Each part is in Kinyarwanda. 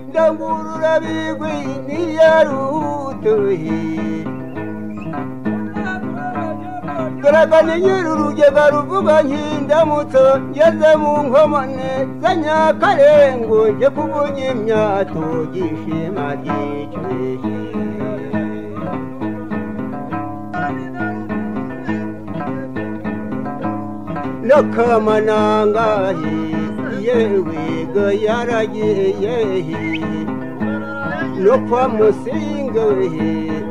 Ndangurura bigwi niyarutuhi Turagane nyir'urugega ruvuga nk'indamutso ngeze mu nkomane za Nyakarengo nje kuvuga imyato gishima ry'icweshi Nakamanangahi yewe ga yaragiye no kwa musinga wehe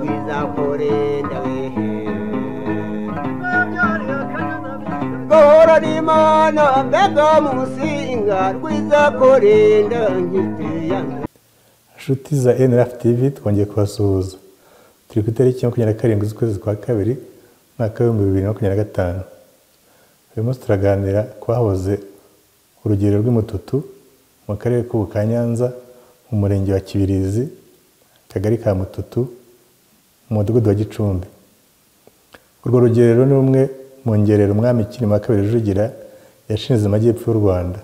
wizakorenda wehe Gahora n'Imana mbega musinga rwizakorenda nkitiya Inshuti za NRF TV twongeye kubasuhuza turi ku itariki 27 z'ukwezi kwa kabiri mwaka wa 2025 uyu munsi turaganira kwahoze urugero rw'Imututu mu karere ka Nyanza mu murenge wa Kibirizi kagari ka Mututu mu mudugudu wa Gicumbi. Urwo rugerero ni rumwe mu ngerero umwami Kirima II Rujugira yashinze amajyepfo y'u Rwanda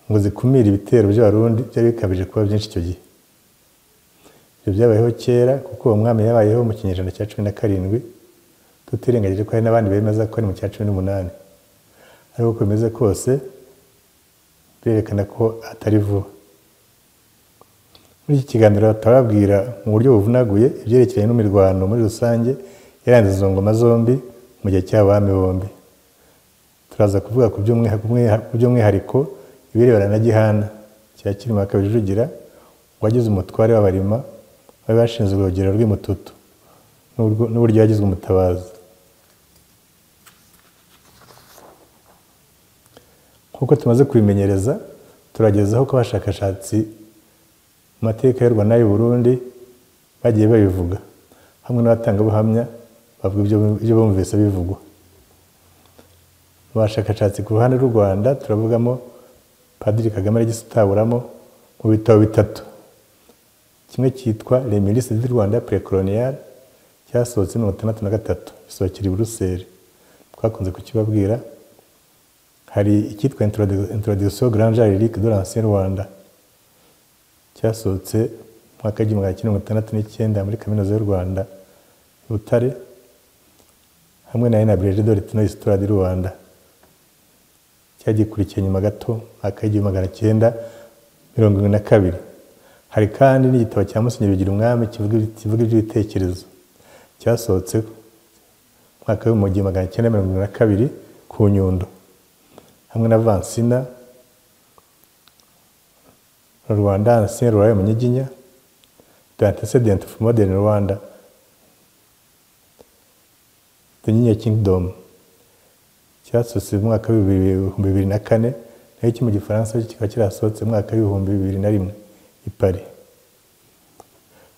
ngo zikumire ibitero by'Abarundi byari bikabije kuba byinshi icyo gihe. Ibyo byabayeho kera kuko uwo mwami yabayeho mu kinyejana cya 17 tutirengagije ko hari n'abandi bemeza ko ari mu cya 18 ariko uko bimeze kose berekana ko atari vuba. Muri iki kiganiro turababwira mu buryo buvunaguye ibyerekeranye n'imirwano muri rusange yaranze izo ngoma zombi mu gihe cy'abami bombi. Turaza kuvuga ku by'umwihariko ibirebana na Gihana cya Kirima II Rujugira wagize umutware w'abarima bari bashinze urugero rw'Imututu n'uburyo yagizwe umutabazi. Kuko tumaze kubimenyereza turagezaho ko abashakashatsi mu mateka y'u Rwanda n'ay'u Burundi bagiye babivuga hamwe n'abatangabuhamya bavuga ibyo bumvise bivugwa. Mu bashakashatsi ku ruhande rw'u Rwanda turavugamo Padiri Kagame Regis-Utaburamo mu bitabo bitatu. Kimwe cyitwa Les Milices du Rwanda Précolonial cyasohotse mu 1963 gisohokera i Bruxelles twakunze kukibabwira. Hari icyitwa Introduction Grand Lyrique de l'Ancien Rwanda cyasohotse mu mwaka wa 1969 muri Kaminuza y'u Rwanda i Butare hamwe na Abrégé de l'Histoire du Rwanda cyagikurikiye nyuma gato mwaka wa 1972. Hari kandi n'igitabo cya Musenyeri Bigirumwami kivuga iby'ibitekerezo cyasohotse mwaka wa 1972 ku Nyundo hamwe na Vansina Rwanda Ancien Royaume Munyiginya d'Antecedent of Modern Rwanda The Nyinya Kingdom cyasohotse mu mwaka wa 2004 naho iki mu Gifaransa kikaba kirasohotse mu mwaka wa 2001 i Paris.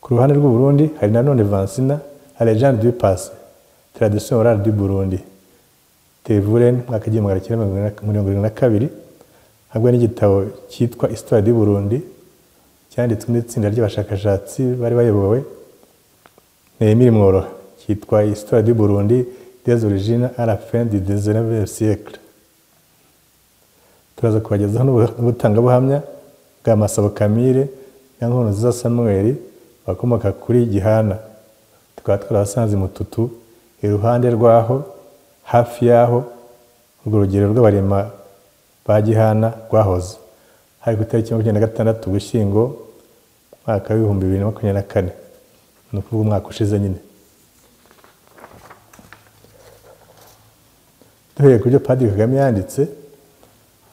Ku ruhande rw'u Burundi hari nanone Vansina La Légende du Passé Tradition orale du Burundi Tevuren mwaka wa 1972 hamwe n'igitabo cyitwa Histoire du Burundi cyanditswe n'itsinda ry'abashakashatsi bari bayobowe na Emile Mworoha cyitwa Histoire du Burundi des origines à la fin du 19e siècle. Turaza kubagezaho n'ubutangabuhamya bwa Masabo Camille na Nkuruziza Samuel bakomoka kuri Gihana. Tukaba twarasanze Imututu iruhande rwaho hafi yaho urwo rugero rw'abarema ba Gihana rwahoze. Hari ku itariki 26 Ugushyingo mwaka wa 2024 no kuvuga umwaka ushize nyine. Duhereye ku byo Padiri Kagame yanditse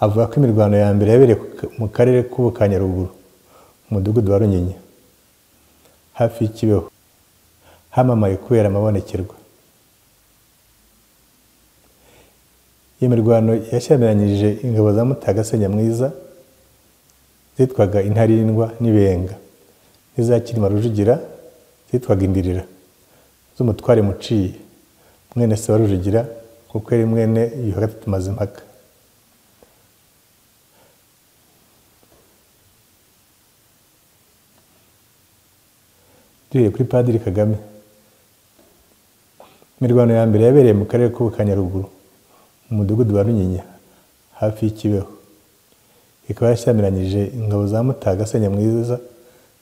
avuga ko imirwano ya mbere yabereye mu karere k'Ubukanyaruguru mu mudugudu wa Runyinya hafi y'Ikibeho hamamaye kubera amabonekerwa. Iyi mirwano yashyamiranyije ingabo za Mutaga Nyamwiza zitwaga Intarindwa n'Ibenga n'iza Kirima Rujugira zitwaga Indirira z'umutware Muciye mwene se wa Rujugira kuko yari mwene Yuhi III Mazimpaka. Duhereye kuri Padiri Kagame, imirwano ya mbere yabereye mu karere ka Nyaruguru mu mudugudu wa Runyinya hafi y'Ikibeho, ikaba yashyamiranyije ingabo za Mutaga Senyamwiza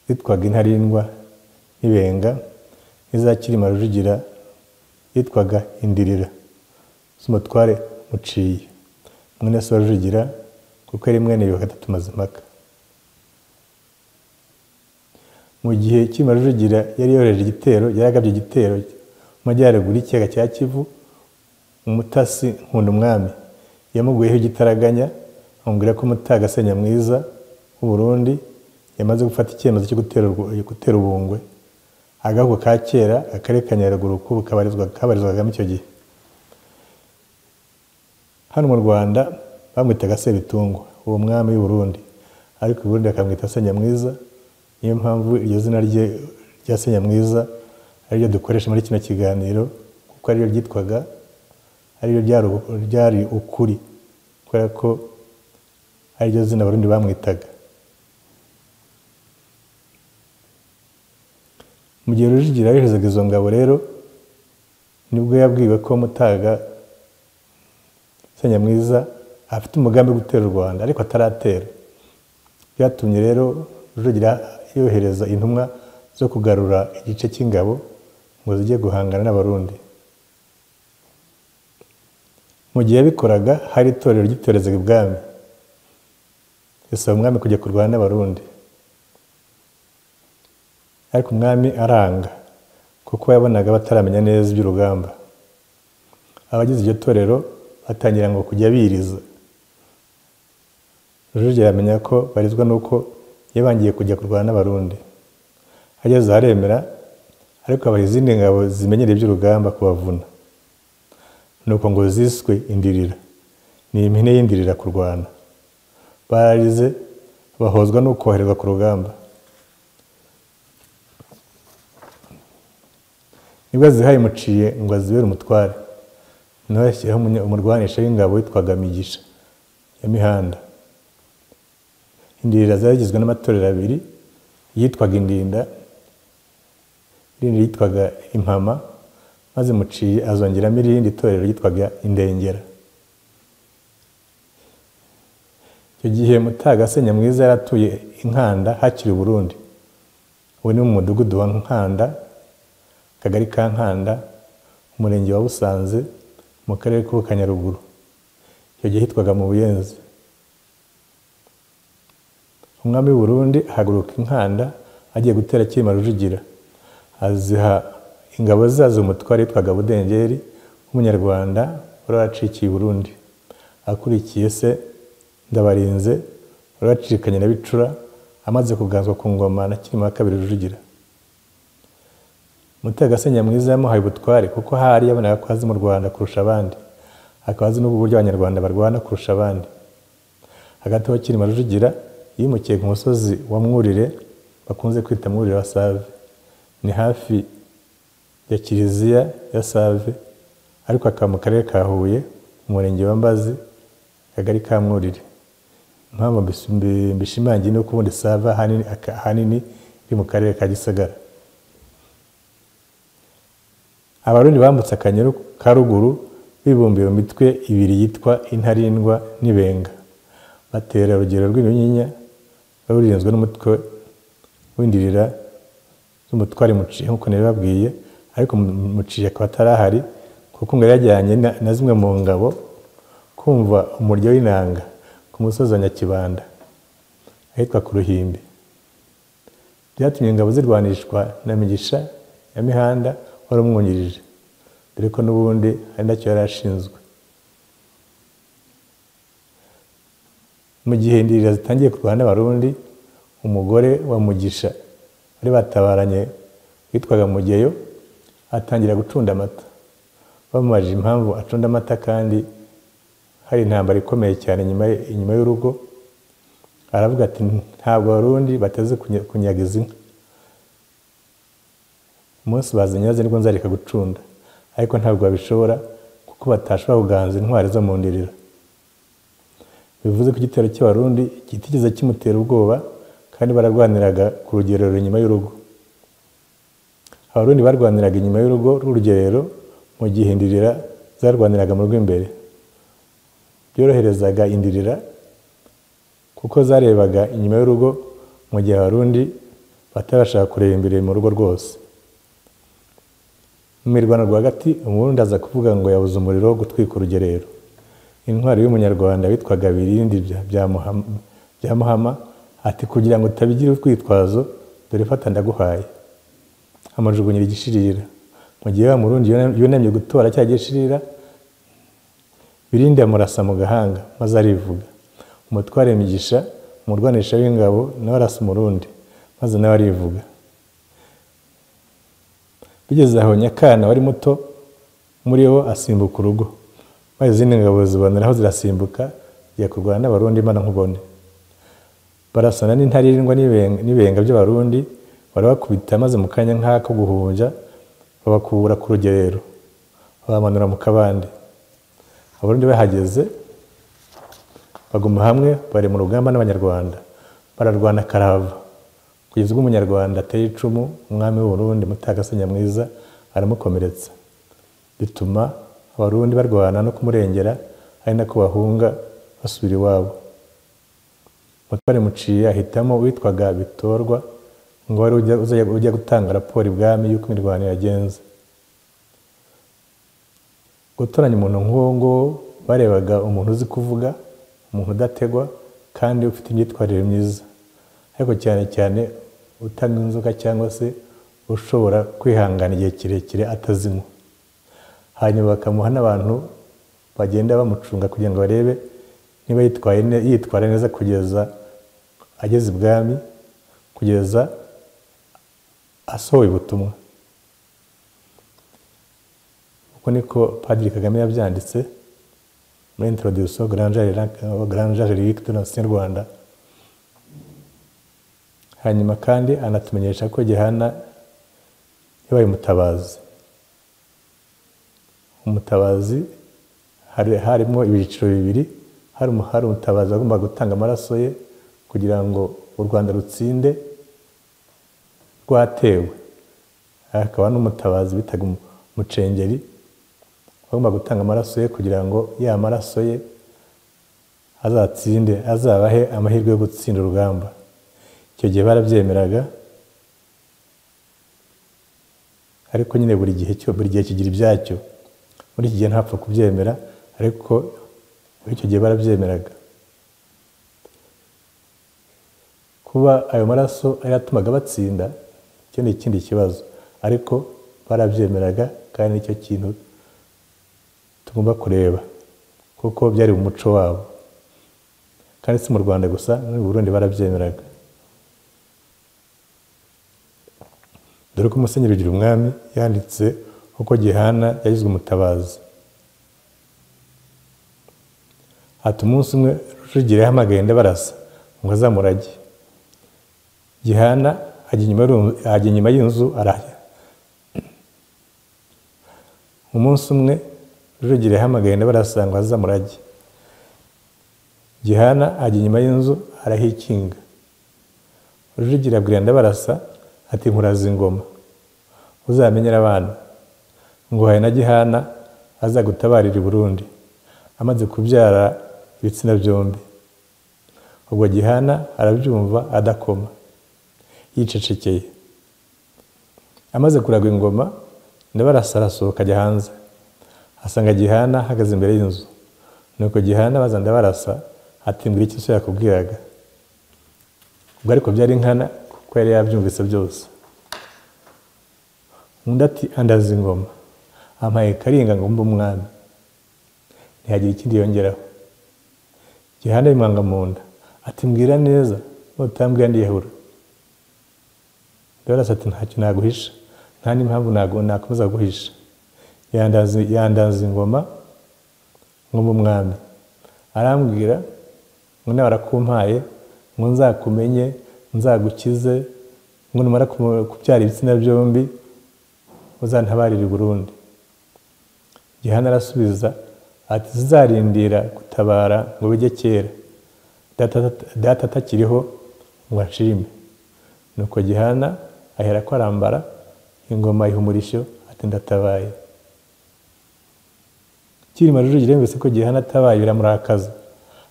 zitwaga Intarindwa n'Ibenga n'iza Cyilima Rujugira yitwaga Indirira z'umutware Muciye mwene se wa Rujugira kuko yari mwene Yuhi III Mazimpaka. Mu gihe Cyilima Rujugira yari yohereje igitero, yaragabye igitero mu majyaruguru y'ikiyaga cya Kivu, umutasi Nkundumwami yamuguyeho igitaraganya amubwira ko Mutaga Senyamwiza w'u Burundi yamaze gufata icyemezo cyo gutera Ubungwe, agahugu ka kera akarere ka Nyaruguru kubu kabarizwagamo icyo gihe. Hano mu Rwanda bamwitaga Sebitungwa, uwo mwami w'u Burundi, ariko i Burundi bakamwita Senyamwiza. Niyo mpamvu iryo zina rye rya Senyamwiza ariryo dukoresha muri kino kiganiro, kuko ariryo ryitwaga, ariryo ryari ukuri, kubera ko ariryo zina Abarundi bamwitaga. Mu gihe Rujugira yoherezaga izo ngabo rero, nibwo yabwiwe ko Mutaga Senyamwiza afite umugambi wo gutera u Rwanda ariko ataratera. Byatumye rero Rujugira yohereza intumwa zo kugarura igice cy'ingabo ngo zijye guhangana n'Abarundi. Mu gihe yabikoraga hari itorero ryitorezaga ibwami risaba umwami kujya kurwana n'Abarundi, ariko umwami aranga kuko yabonaga bataramenya neza iby'urugamba. Abagize iryo torero batangira ngo kujya biriza. Rujugira amenya ko barizwa nuko yabangiye kujya kurwana n'Abarundi. Ageze aremera, ariko abaha izindi ngabo zimenyereye iby'urugamba kubavuna. Nuko ngo ziswe Indirira, ni impine y'Indirira kurwana. Bararize bahozwa no koherezwa ku rugamba. Nibwo zihaye Muciye ngo azibere umutware, nawe yashyiraho umurwanisha w'ingabo witwaga Migisha ya Mihanda. Indirira zagizwe n'amatorero abiri, yitwaga Indinda, irindi yitwaga Impama, maze Muciye azongeramo irindi torero yitwaga Indengera. Icyo gihe Mutaga Senyamwiza yaratuye Inkanda hakiri Burundi. Ubu ni mu mudugudu wa Nkanda, akagari ka Nkanda, umurenge wa Busanze, mu karere ka Nyaruguru. Icyo gihe hitwaga mu Buyenzi. Umwami w'u Burundi ahaguruka Inkanda agiye gutera Cyilima Rujugira, aziha ingabo zazo umutware witwaga Budengeri w'umunyarwanda wari waracikiye i Burundi, akurikiye se Ndabarinze wari wacikanye na Bicura amaze kuganzwa ku ngoma na Cyilima II Rujugira. Mutaga Senyamwiza yamuhaye ubutware kuko hari yabonaga ko azi mu Rwanda kurusha abandi, akaba azi n'uburyo Abanyarwanda barwana kurusha abandi. Hagati aho Cyilima Rujugira yimukiye ku musozi wa Mwurire bakunze kwita Mwurire wa Save, ni hafi ya kiliziya ya Save, ariko akaba mu karere ka Huye, umurenge wa Mbazi, akagari ka Mwurire. Impamvu mbishimangiye nuko ubundi Save ahanini iri mu karere ka Gisagara. Abarundi bambutse Akanyaru ka ruguru bibumbiye mu mitwe ibiri yitwa Intarindwa n'Ibenga, batera Rugero rw'Irunyinya barurinzwe n'umutwe w'Indirira z'umutware Muciye nk'uko nabibabwiye, ariko Muciye akaba atarahari kuko ngo yajyanye na zimwe mu ngabo kumva umuryo w'inanga ku musozi wa Nyakibanda ahitwa ku Ruhimbi. Byatumye ingabo zirwanishwa na Migisha ya Mihanda wari umwungirije, dore ko n'ubundi ari nacyo yari ashinzwe. Mu gihe Indirira zitangiye kurwana n'Abarundi, umugore wa Mugisha bari batabaranye witwaga Mugeyo atangira gucunda amata. Bamubajije impamvu acunda amata kandi hari intambara ikomeye cyane inyuma y'urugo, aravuga ati ntabwo Abarundi bateze kunyaga izi nka. Umunsi bazanye nibwo nzareka gucunda. ariko ntabwo babishobora kuko batashobora kuganza intwari zo mu ndirira. Bivuze ko igitero cy'Abarundi kitigeze kimutera ubwoba kandi bararwaniraga ku rugerero inyuma y'urugo. Abarundi barwaniraga inyuma y'urugo rw'urugerero mu gihe indirira zarwaniraga mu rugo imbere. Byoroherezaga indirira kuko zarebaga inyuma y'urugo mu gihe Abarundi batabashaka kureba imbere mu rugo rwose. Mu mirwano rwagati Umurundi aza kuvuga ngo yabuze umuriro wo gutwika urugerero. Intwari y'umunyarwanda witwaga Birindi bya Muhama ati kugira ngo utabigira utwitwazo dore fata ndaguhaye, amujugunyira igishirira. Mu gihe wa Murundi yunamye gutora cya gishirira, Birindi amurasa mu gahanga maze arivuga. Umutware Migisha umurwanisha w'ingabo nawe arasa Umurundi maze nawe arivuga. Bigeze aho Nyakana wari muto muri bo asimbuka urugo, maze izindi ngabo ziboneraho zirasimbuka zigiye kurwana n'Abarundi imana nkubone. Barasana n'intarindwa n'ibenga by'Abarundi barabakubita, maze mu kanya nk'ako guhunja babakura ku rugerero babamanura mu kabande. Abarundi bahageze baguma hamwe bari mu rugamba n'Abanyarwanda bararwana karava kugeza ubwo Umunyarwanda ateye icumu umwami w'Uburundi Mutagase Nyamwiza aramukomeretsa, bituma Abarundi barwana no kumurengera ari nako bahunga basubira iwabo. Mutware Muciye ahitamo witwaga Bitorwa ngo wari ujya gutanga raporo ibwami y'uko imirwano yagenze. Gutoranya umuntu nk'uwo nguwo barebaga umuntu uzi kuvuga, umuntu udategwa kandi ufite imyitwarire myiza, ariko cyane cyane utanga inzoga cyangwa se ushobora kwihangana igihe kirekire atazinywa. Hanyuma bakamuha n'abantu bagenda bamucunga kugira ngo barebe niba yitwara neza kugeza ageze ibwami, kugeza asohoye ubutumwa. Uko niko Padiri Kagame yabyanditse muri introduction Grand Relique de l'Ancien Rwanda. Hanyuma kandi anatumenyesha ko Gihana yabaye umutabazi. Umutabazi harimo ibiciro bibiri. Hari umutabazi agomba gutanga amaraso ye kugira ngo u Rwanda rutsinde rwatewe. Hakaba n'umutabazi bitaga Umucengeri agomba gutanga amaraso ye kugira ngo ya maraso ye azatsinde, azabahe amahirwe yo gutsinda urugamba. Icyo gihe barabyemeraga, ariko nyine buri gihe kigira ibyacyo. Muri iki gihe ntapfa kubyemera, ariko muri icyo gihe barabyemeraga. Kuba ayo maraso ayatumaga batsinda icyo ni ikindi kibazo, ariko barabyemeraga kandi nicyo kintu tugomba kureba kuko byari mu muco wabo. Kandi si mu Rwanda gusa, no mu Burundi barabyemeraga. Dore ko Musenyeri Bigirumwami yanditse uko Gihana yagizwe umutabazi. Ati umunsi umwe Rujugiro yahamagaye Ndabarasa ngo azamurage. Gihana ajya inyuma y'inzu arahya. Umunsi umwe Rujugiro yahamagaye Ndabarasa ngo azamurage. Gihana ajya inyuma y'inzu arahikinga. Rujugiro abwira Ndabarasa ati nkuraza ingoma uzamenyera abana ngo haye na Gihana azagutabarira i Burundi amaze kubyara ibitsina byombi. Ubwo Gihana arabyumva adakoma yicecekeye. Amaze kuragwa ingoma Ndabarasa arasohoka ajya hanze asanga Gihana ahagaze imbere y'inzu. Nuko Gihana baza Ndabarasa ati mbwira icyo so yakubwiraga. Ubwo ariko byari nkana kuko yari yabyumvise byose. Undi ati andaza ingoma ampaye Karinga ngo mbe umwami. Ntihagira ikindi yongeraho. Gihana bimwanga mu nda ati mbwira neza nutambwira ndiyahura. Ndabarasa ati ntacyo naguhisha, nta n'impamvu nakomeza guhisha. Yandaza ingoma ngo mbe umwami. Arambwira ngo nawe arakumpaye ngo nzakumenye nzagukize ngo numara kubyara ibitsina byombi uzantabarira i Burundi. Gihana arasubiza ati zizarindira gutabara ngo bijye kera data atakiriho ngo nshime. Nuko Gihana ahera ko arambara ingoma ihumurisho ati ndatabaye. Cyilima Rujugira yumvise ko Gihana atabaye biramurakaza,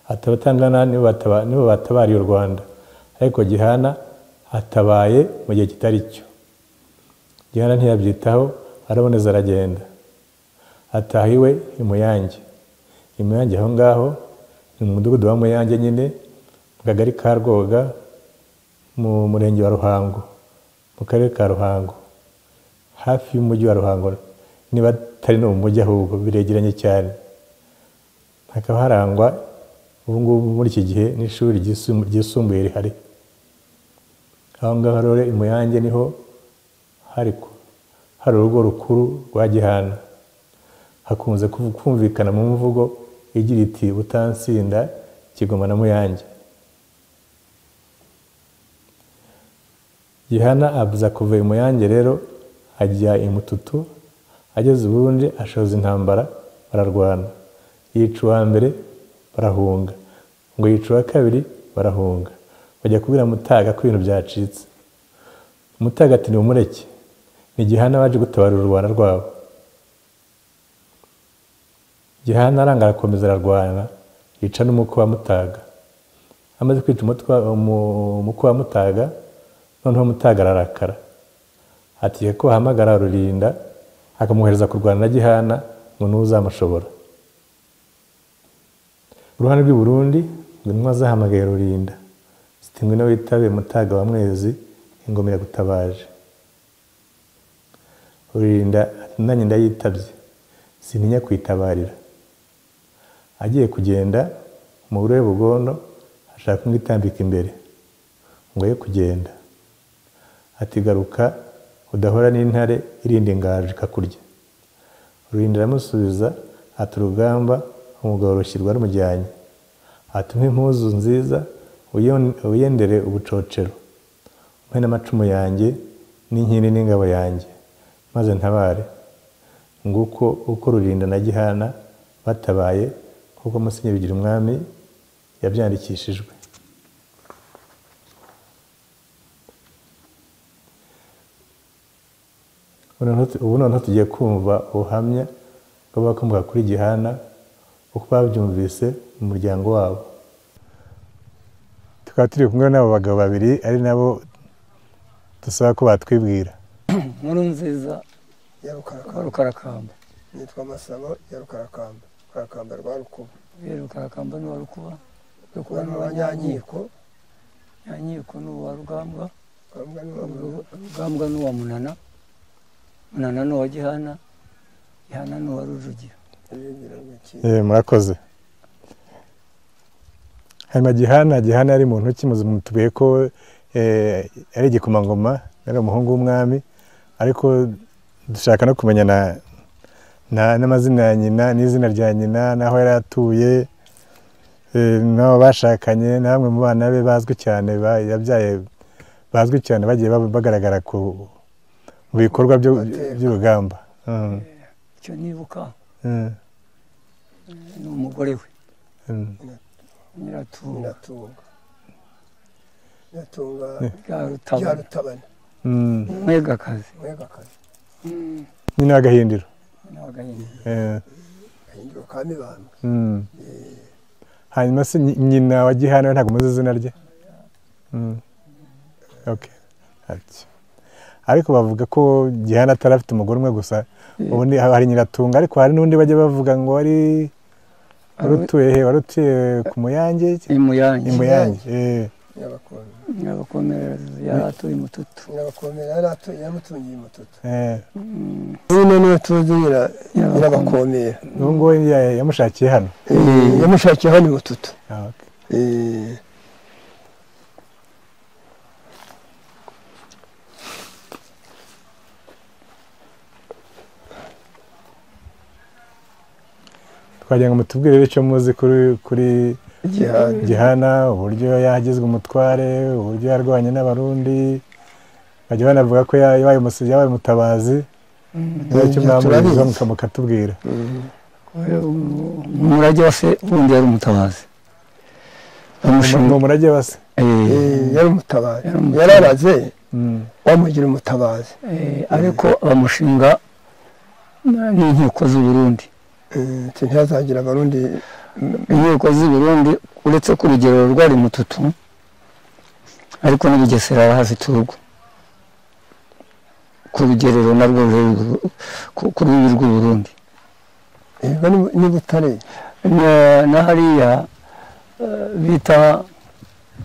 atabatangana nibo batabariye u Rwanda, ariko Gihana atabaye mu gihe kitari cyo. Gihana ntiyabyitaho, araboneza aragenda atahiwe i Muyange. I Muyange aho ngaho ni mu mudugudu wa Muyange nyine mu kagari ka Rwoga mu murenge wa Ruhango mu karere ka Ruhango hafi y'umujyi wa Ruhango, niba atari no mu mujyi ahubwo biregeranye cyane. Hakaba harangwa ubu ngubu muri iki gihe n'ishuri ryisumbuye rihari. Aho ngaho rero i Muyange niho hari urugo rukuru rwa Gihana. Hakunze kumvikana mu mvugo igira iti Butansinda Kigoma na Muyange. Gihana abuza kuva i Muyange rero ajya i Mututu, ageze ubundi ashoza intambara bararwana. Yica uwa mbere barahunga, ngo yica uwa kabiri barahunga. Bajya kubwira Mutaga ko ibintu byacitse. Mutaga ati nimumureke, ni Gihana waje gutabara u Rwanda rwabo. Gihana aranga arakomeza ararwana, yica n'umukwe wa Mutaga. Amaze kwica umukwe wa Mutaga, noneho Mutaga ararakara ati ko ahamagara Rulinda akamuhereza kurwana na Gihana ngo nuzamushobora. Uruhande rw'i Burundi ngo zahamagaye Rulinda ziti ngwino witabe Mutaga wa Mwezi ingoma yagutabaje. Rulinda nanjye ndayitabye sintinya kwitabarira. Agiye kugenda mu Burere Bugondo ashaka ngitambika imbere ngo ye kugenda, ati garuka udahora n'intare irindi ngaje kakurya. Rulinda aramusubiza ati urugamba umugabo rushyirwa rumujyanye, ati nk'impuzu nziza uyendere ubucocero, umpe n'amacumu yanjye n'inkini n'ingabo yanjye maze ntabare. Nguko uko Rulinda na Gihana batabaye kuko Musenyeri Bigirumwami yabyandikishijwe. Ubu noneho tugiye kumva ubuhamya bw'abakomoka kuri Gihana uko babyumvise mu muryango wabo. Tukaba turi kumwe n'abo bagabo babiri ari nabo dusaba ko batwibwira. Nkuru nziza ya Rukarakamba. Nitwa Masabo ya Rukarakamba. Rukarakamba rwa Rukuba. Rukarakamba ni wa Rukuba. Rukuba ni wa Nyanyiko. Nyanyiko ni wa Rugambwa. Rugambwa ni wa Munana. Munana ni wa Gihana. Gihana ni wa Rujugira. Murakoze. Hanyuma Gihana ari muntu kimuze mutubwiye ko ari igikomangoma, ari umuhungu w'umwami, ariko dushaka no kumenya n'amazina ya nyina n'izina rya nyina n'aho yari atuye, n'abo bashakanye na bamwe mu bana be bazwi cyane yabyaye bazwi cyane bagiye bagaragara mu bikorwa by'urugamba. Icyo nibuka ni umugore we Nyiratunga bya Rutabana Mwegakazi nyina w'Agahindiro Gahindiro ka Mibambwe. Hanyuma se nyina wa Gihana ntabwo muzi izina rye? Okay. Ariko bavuga ko Gihana atarafite umugore umwe gusa, ubundi hari Nyiratunga, ariko hari n'undi bajya bavuga ngo wari warutuye ku Muyange. Muyange Nyabakomera yari atuye Mututu. Nyabakomera yari atuye yamutungiye Mututu. Zino niwe tuzi Nyabakomera. Ngo yamushakiye hano. Yamushakiye hano Mututu. Twagira ngo mutubwire icyo muzi kuri Gihana, uburyo yahagizwe umutware, uburyo yarwanye n'Abarundi. Bajya banavuga ko yabaye umutabazi icyo mwamuriza mukatubwira. umurage wa se wundi yari umutabazi. Mu murage wa se yari umutabazi, yararaze wamugira umutabazi, ariko bamushinga n'inkiko z'u Burundi. ntihazagira abarundi. Inkiko z'u Burundi uretse ko urugero rwari Mututu, ariko n'Ubugesera arahafite urugo ku rugerero narwo ku rubibi rw'u Burundi. Ni Butare na hariya bita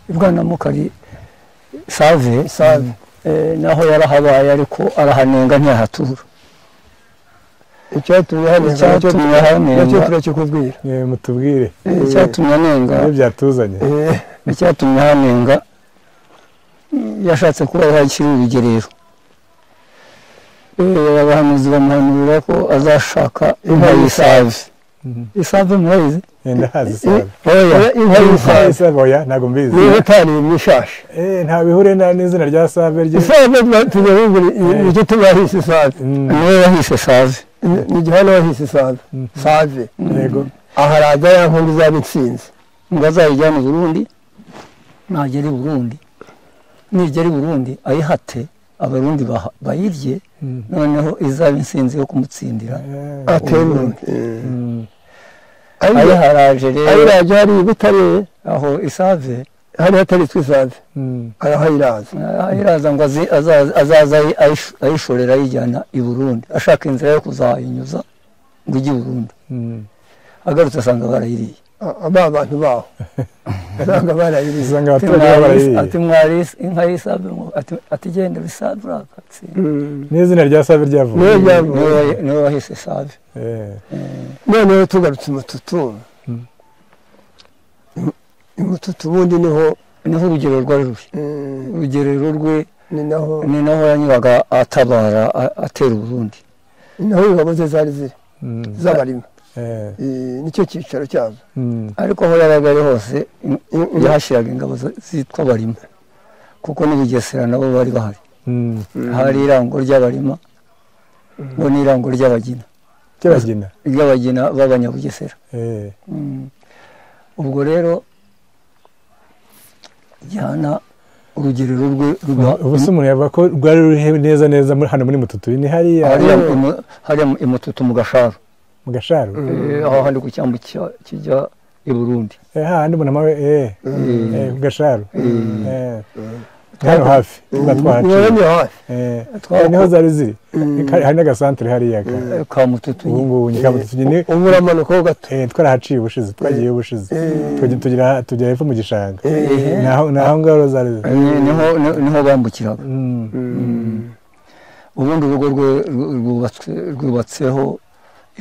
Bwanamukari Save naho yarahabaye, ariko arahanenga ntiyahatura. icyatumye hanenga turakikubwira. Mutubwire icyatumye anenga, iyo byatuzanye. icyatumye hanenga yashatse kuba yakira urugerero. Abahanuzi bamuhanurira ko azashaka inka y'Isave. Isave murayizi? Ndahazi Isave. Inka y'Isave oya ntabwo mbizi. niyo itariye imishashe. Nta bihure n'izina rya Save rye. Isave tugarugura icyo tubahise Save. niwe yahise Save. ni Gihana wahise Save. Save Yego. aharaza ya nkungu izaba intsinzi, ngo azayijyane i Burundi, nagera i Burundi, nigera i Burundi ayihate abarundi bayirye, noneho izaba intsinzi yo kumutsindira aterura. ayiharaje rero, ayiraje hari Butare aho Isave hari hataritswe Isave, ayiraza ngo azaza ayishorera ayijyana i Burundi, ashaka inzira yo kuzayinyuza ngo ijye i Burundi. Agarutse asanga barayiriye. aba bantu baho asanga barayiriye. Usanga abaturage barayiriye. Ati mwarisi inka y'Isave, ati genda Isave urakatsi. N'izina rya Save ryavuye. Niwe wahise Save. Noneho tugarutse Mututu ubundi niho urugero rwari ruri. Urugerero rwe ni naho yanyuraga atabara atera u Burundi. ni naho ingabo ze zari ziri z'abarima. nicyo cyicaro cyazo. Ariko aho yabaga ari hose yahashyiraga ingabo zitwa abarima, kuko n'Ubugesera nabo bari bahari. hari irango ry'abarima ngo n'irango ry'abagina b'abanyabugesera. ubwo rero Gihana urugerero rwe ubu se umuntu yavuga ko rwari ruri neza hano muri Mututu. Ni hariya i Mututu mu Gasharu. mu Gasharu aho handi ku cyambu kijya i Burundi. handi mbona mawe ku Gasharu hano hafi niho zari ziri. hari n'agasantere hariya ka Mututu. ubu ngubu ni ka Mututu nyine. ubu uramanukaho gato. twarahaciye ubushize, twagiye ubushize tugera hepfo mu gishanga. naho ngaho zari ziri. niho bambukiraga. ubundi urugo rwe rwubatseho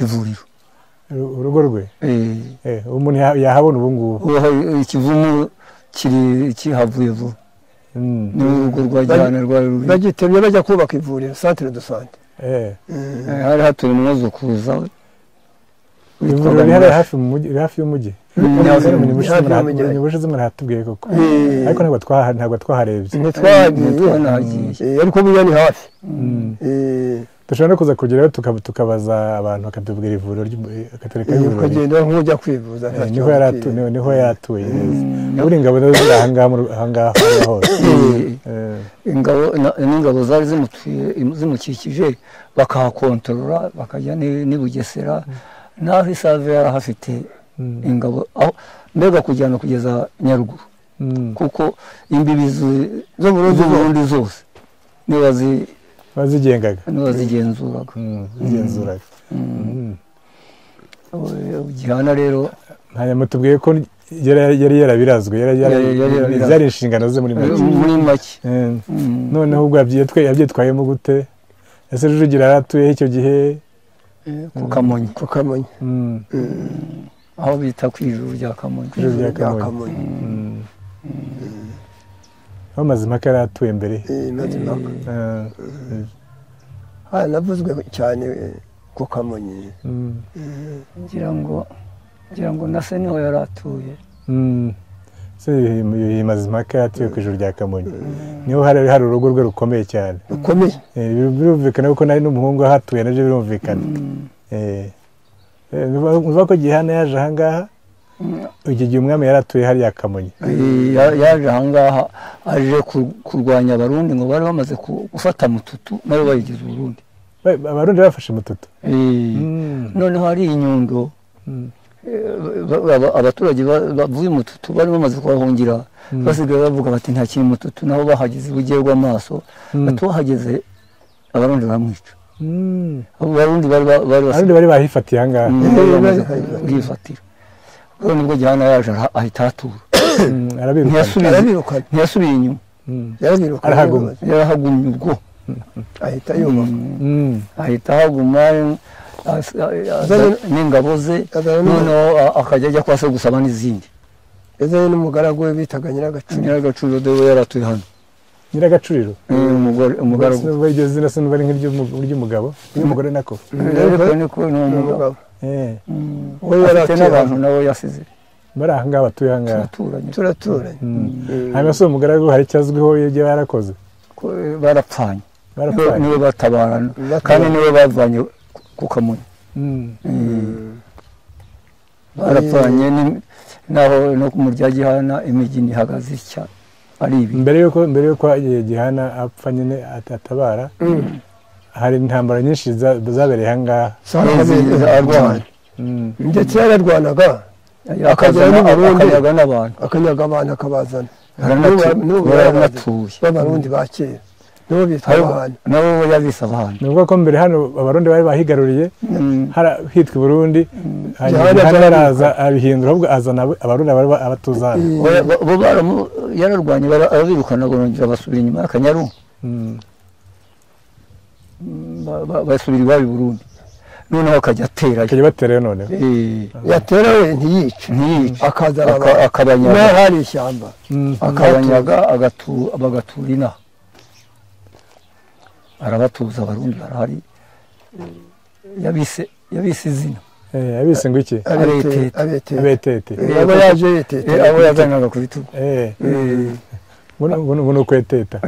ivuriro. urugo rwe umuntu yahabona ubu ngubu. ikivumu kihavuye vuba. n'urugo rwa Gihana rwari ruri. bagitemye bajya kubaka ivuriro centre de santé. hari hatuye umwuzukuruza we. ivuriro riri hafi y'umujyi. ubushize murahatubwiye koko, ariko ntabwo twaharebye. ntitwahagiye ariko buriya ni hafi. dushobora no kuza kugerayo tukabaza abantu bakatubwira ivuriro akatwereka ivuriro. ukagenda nk'ujya kwivuza. niho yatuye neza. buri ingabo ziri ahangaha hose. n'ingabo zari zimukikije bakahakontorora, bakajya n'i Bugesera. naho Isave yarahafite ingabo, aho mbega kujyana kugeza Nyaruguru, kuko imbibi zo Burundi zose bazigenzuraga. Gihana rero mutubwiye ko yari yarabirazwe, zari inshingano ze muri make. noneho ubwo yabyitwayemo gute? ese Rujugira yaratuyeho icyo gihe? ku Kamonyi. aho bita ku ijuru rya Kamonyi. aho Mazimpaka yari atuye mbere. navuzwe cyane ku Kamonyi. ngira ngo na se niho yari atuye. se Yuhi Mazimpaka yatuye ku ijuru rya Kamonyi niho hari urugo rwe rukomeye cyane rukomeye birumvikana kuko nari n'umuhungu ahatuye nabyo birumvikana bivuga ko Gihana yaje ahangaha iki gihe umwami yaratuye hariya Kamonyi yaje ahangaha aje kurwanya abarundi ngo bari bamaze gufata Mututu nabo bayigize Uburundi abarundi bafashe Mututu noneho hari Inyundo abaturage bavuye Mututu bari bamaze kuhahungira basigaye bavuga bati nta kintu Mututu naho bahageze ubugiye bw'amaso batahageze abarundi baramwica abarundi bari bahifatiye ahangaha bifatira nibwo Gihana yaje ahita atura ntiyasubiye inyuma yarahagumye ubwo ahita yuma ahita ahaguma n'ingabo ze noneho akajya ajya kwa se gusaba n'izindi yazanye n'umugaragu we bitaga Nyiragacuriro dewe yaratuye hano Nyiragacuriro umugaragu iryo zina se n'ubari nk'iry'umugabo n'umugore nako niko ni umugabo we yaratuye n'abantu nabo yasize bari ahangaha batuye ahangaha turaturanye hanyuma se umugaragu hari icyo azwiho ibyo yarakoze barapfanye niwe batabarana kandi niwe bavanye ku Kamonyi barapfanye naho no ku murya Gihana imigini ihagaze itya ari ibi mbere yuko Gihana apfa nyine atabara hari intambara nyinshi zabereye ahangaha arwana ndetse yararwanaga akanyaga abantu akabazana baranatuye b'abarundi ba kera nibo bitwa abantu nabo yabise abantu ni ukuvuga ko mbere hano abarundi bari bahigaruriye hitwa Burundi hanyuma araza abihindura ahubwo azana abarundi abatuza hano yararwanye arabirukana barongera basubira inyuma y'Akanyaru basubira iwabo i Burundi noneho akajya baterayo noneho yatera we ntiyice akazana akabanyaga hari ishyamba akabanyaga bagatura inaha arabatuza abarundi barahari yabise izina yabise ngo iki abetete abo yaje yetete abo yazanaga ku bitugu Buno kweteta.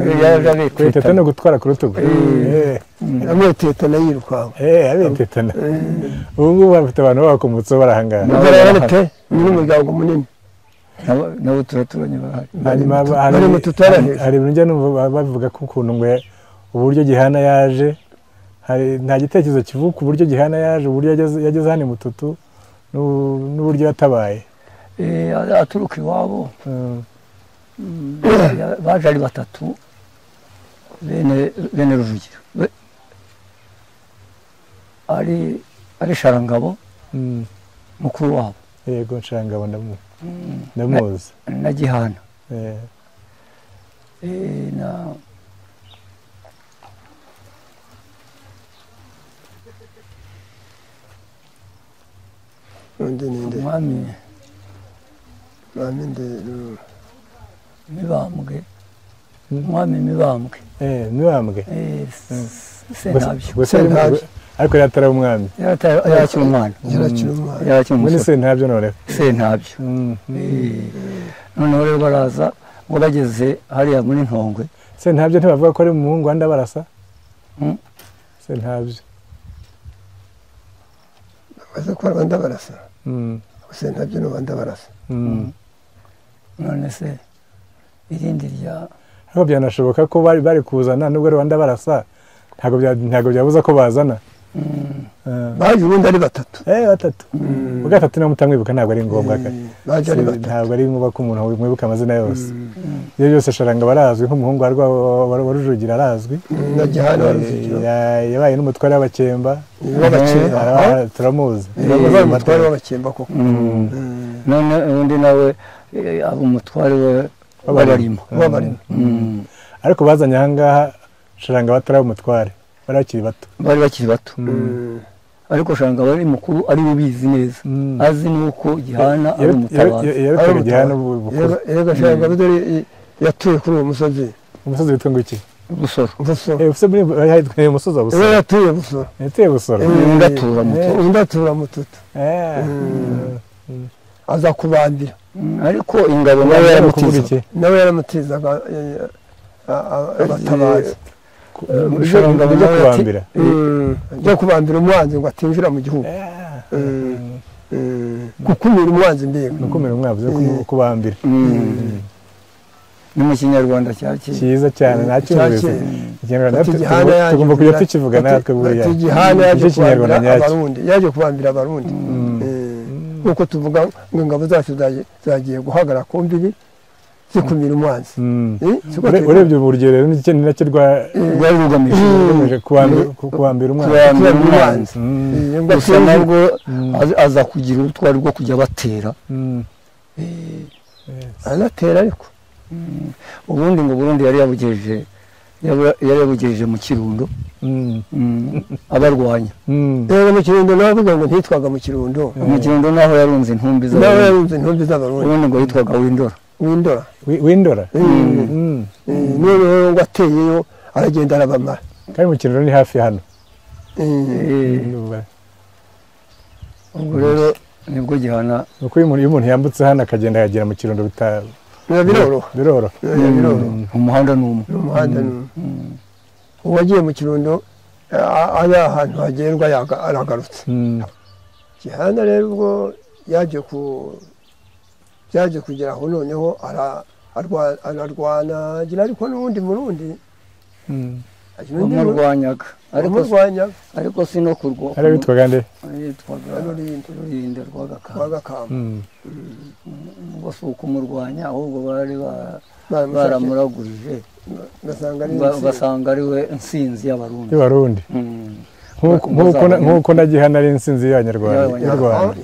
Kweteta no gutwara ku rutugu. Amweteta na yiruka. Abeteta. Ubu bafite abantu bakomutse barahangana. Bararate n'umuryango munini. Nabo turaturanye bahari. Hanyuma hari ibintu njya bavuga ko ukuntu ngo uburyo Gihana yaje hari nta gitekerezo kivuka uburyo Gihana yaje uburyo yageze hano Mututu n'uburyo yatabaye. Aturuka iwabo. Baje ari batatu bene Rujugiro ari Sharangabo mukuru wabo yego Sharangabo ndamuzi na Gihana na mwami Mibambwe mwami Mibambwe Mibambwe Sentabyo ariko yatara umwami yarakira umwana muri Sentabyo none Sentabyo noneho rero baraza ngo bageze hariya muri Ntongwe Sentabyo ntibavuga ko ari umuhungu wanda barasa Sentabyo baza ko Rwanda barasa Sentabyo no Rwanda barasa none se irindi rya aho byanashoboka ko bari kuzana nubwo Rwanda barasa ntago byabuza ko bazana baje ubundi ari batatu batatu ugatatu na mutamwibuka ntabwo ari ngombwa baje ari batatu ntabwo ari ngombwa ko umuntu mwibuka amazina yose iyo byose Sharanga barazwi nk'umuhungu wa Rujugira arazwi na Gihana wa Rujugira yabaye n'umutware w'abakemba turamuzi umutware w'abakemba koko none undi nawe aba umutware w'abarima ariko bazanye ahangaha Sharanga batari umutware bari bakiri bato ariko Sharanga bari mukuru ari ubizi neza azi nuko Gihana ari umutabazi yarutega Gihana bukuru Sharanga bidore yatuye kuri uwo musozi umusozi witwa ngo iki Busoro umusozi wa Busoro yatuye Busoro Ndatura Mututu aza kubambira ariko ingabo nawe yaramutiza nawe yaramutizaga abatabazi ingabo zo kubambira byo kubambira umwanzi ngo atinjira mu gihugu gukumira umwanzi mbega gukumira umwanzi zo kubambira ni mu kinyarwanda cyiza cyane nacyumvise ikinyarwanda tugomba kujya tukivuga natwe buriya tugihana yaje kubambira abarundi nuko tuvuga ngo ingabo zacu zagiye guhagarara ku mbibi zikumira umwanzi urebye uburyo rero ni nacyo rwari rugamije kubambira umwanzi gusa nabwo aza kugira ubutwari bwo kujya batera anatera ariko ubundi ngo Burundi yari yabugejeje mu Kirundo abarwanya rero mu Kirundo navuga ngo ntitwaga mu Kirundo naho yarunze intumbi z'abarundi ubundi ngo yitwaga Windora noneho ngo ateyeyo aragenda arabamara kandi mu Kirundo ni hafi hano ubwo rero nibwo gihana uko iyo umuntu yambutse hano akagenda yagera mu Kirundo biroroha umuhanda ni umwe uwagiye mu Kirundo ari ahantu hagendwa aragarutse Gihana rero ubwo byaje kugera aho noneho ararwana agira ariko n'ubundi murundi umurwanyaga ariko si no kurwa ari bitwaga nde Rurinde rw'agakamba ngo si ukumurwanya ahubwo bari baramuragurije basanga ari we nsinzi y'abarundi nk'uko na Gihana ari insinzi y'abanyarwanda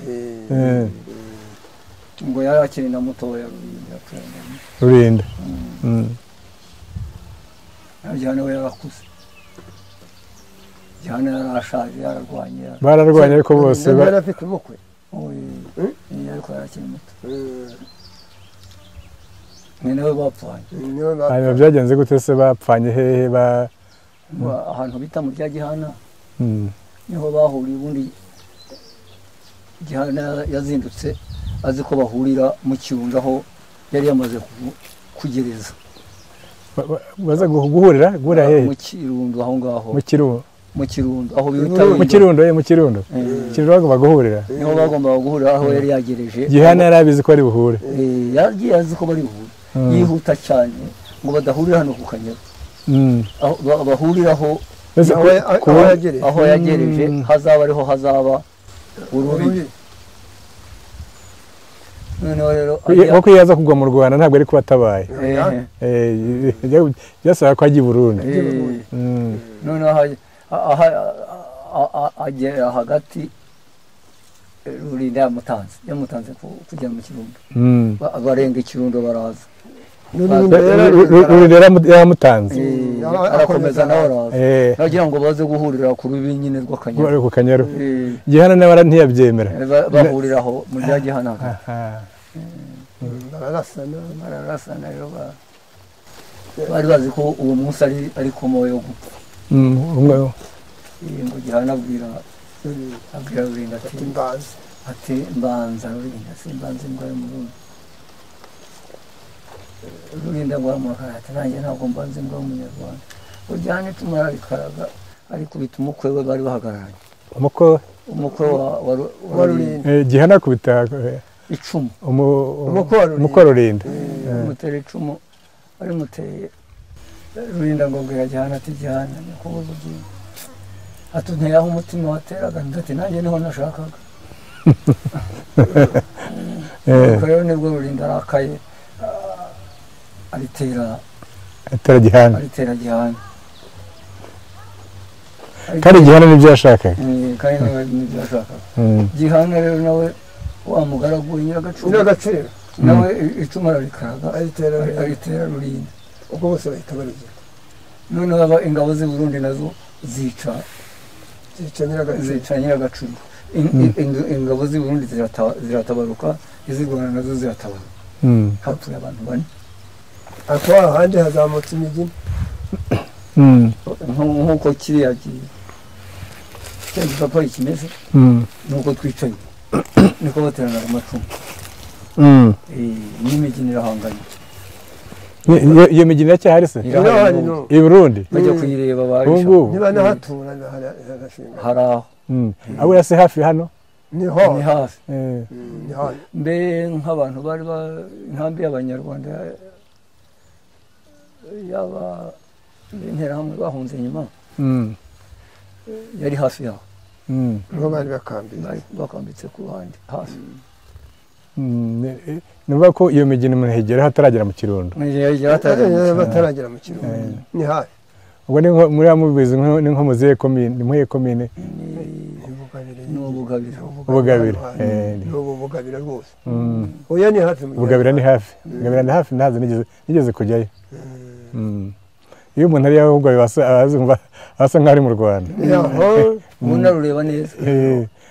ngo yari akiri na mutoya Rurinde Gihana we yarakuze Gihana yarashaje bararwanye ariko bose yari afite umukwe ariko yarakiri muto ni nawe bapfanye hanyuma byagenze gute se bapfanye hehe ahantu bita mu rya Gihana niho bahuriye ubundi Gihana yazindutse azi ko bahurira mu Kirundo aho yari yamaze kugereza baza guhurira hehe mu Kirundo aho ngaho mu Kirundo aho bita mu Kirundo bagomba guhurira niho bagomba guhurira aho yari yagereje Gihana yari abizi ko ari buhure yagiye azi ko bari buhure yihuta cyane ngo badahurira hano ku Kanyaru bahuriraho aho yagereje hazaba urubi noneho rero kuko iyo aza kugwa mu Rwanda ntabwo ari kubatabaye byasaba ko ajya i Burundi noneho agera hagati Rurinde yamutanze kujya mu Kirundo barenga Ikirundo baraza Rurinde yaramutanze arakomeza nawe araza nagira ngo baze guhurira ku rubi nyine rw'Akanyaru Gihana nawe ntiyabyemera bahurira aho mu rya Gihana bararasana rero bari bazi ko uwo munsi ari komo yo gupfa ngo Gihana abwira Rurinde ati mbanza Rurinde simbanza imbwa y'umurundi Rurinde ngo aramukara ati nanjye ntabwo mbanza imbwa y'umunyarwanda ujyane tumurabikaraga ariko bita umukwe we bari bahagararanye umukwe wa Rurinde Gihana akubita icumu umukwe wa Rurinde mutera icumu arimuteye Rurinde ngo abwira Gihana ati Gihana ni kubuza ugiye atunteye aho umutima wateraga ati nanjye niho nashakaga rero nibwo Rurinde arakaye aritera Gihana kandi Gihana nibyo yashakaga Gihana rero nawe wa mugaragu nyiragaciro nawe icumu ararikaraga aritera Rurinde ubwo bose bahita barigenda noneho ingabo z'i Burundi nazo zica nyiragaciro ingabo z'i Burundi ziratabaruka iz'i Rwanda nazo ziratabaruka hapfuye abantu 4 ako ahandi hazamutse imigina nk'uko kiriya gipapuro kimeze nuko twicaye niko bateranaga amacumu n'imigina irahanganye iyo migina iracyahari se i Burundi bajya kuyireba barisha niba nahatura hari aho abo yase hafi hano ni hafi hafi mbe nk'abantu bari inkambi y'abanyarwanda yaba interahamwe bahunze nyuma yari hafi yaho niho bari bakambitse ku ruhande hafi nuvuga ko iyo migina umuntu hegera hataragera mu Kirundo bataragera mu Kirundo ni hafi ubwo ni nko muri amubizi ni nko muziye komine ni muye komine ubugabira ubugabira rwose oya ni hafi ubugabira ni hafi ubugabira ni hafi ntazi nigeze kujyayo iyo umuntu ari ahubwo azumva asa nk'ari mu Rwanda umuntu arureba neza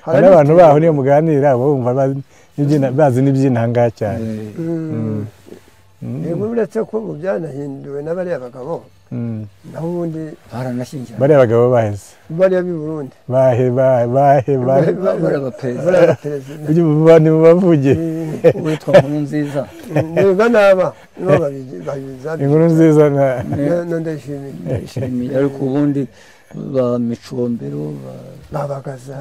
hari abantu baho niyo muganira bumva bazi n'iby'intanga cyane yego uretse ko ubu byanahinduwe n'abariya bagabo naho ubundi baranashyingira bariya bagabo baheze bariya b'i Burundi bariya ni bavuge witwa Nkuru Nziza niba naba Inkuru Nziza ndayishimiye ariko ubundi ba Micombero babagaza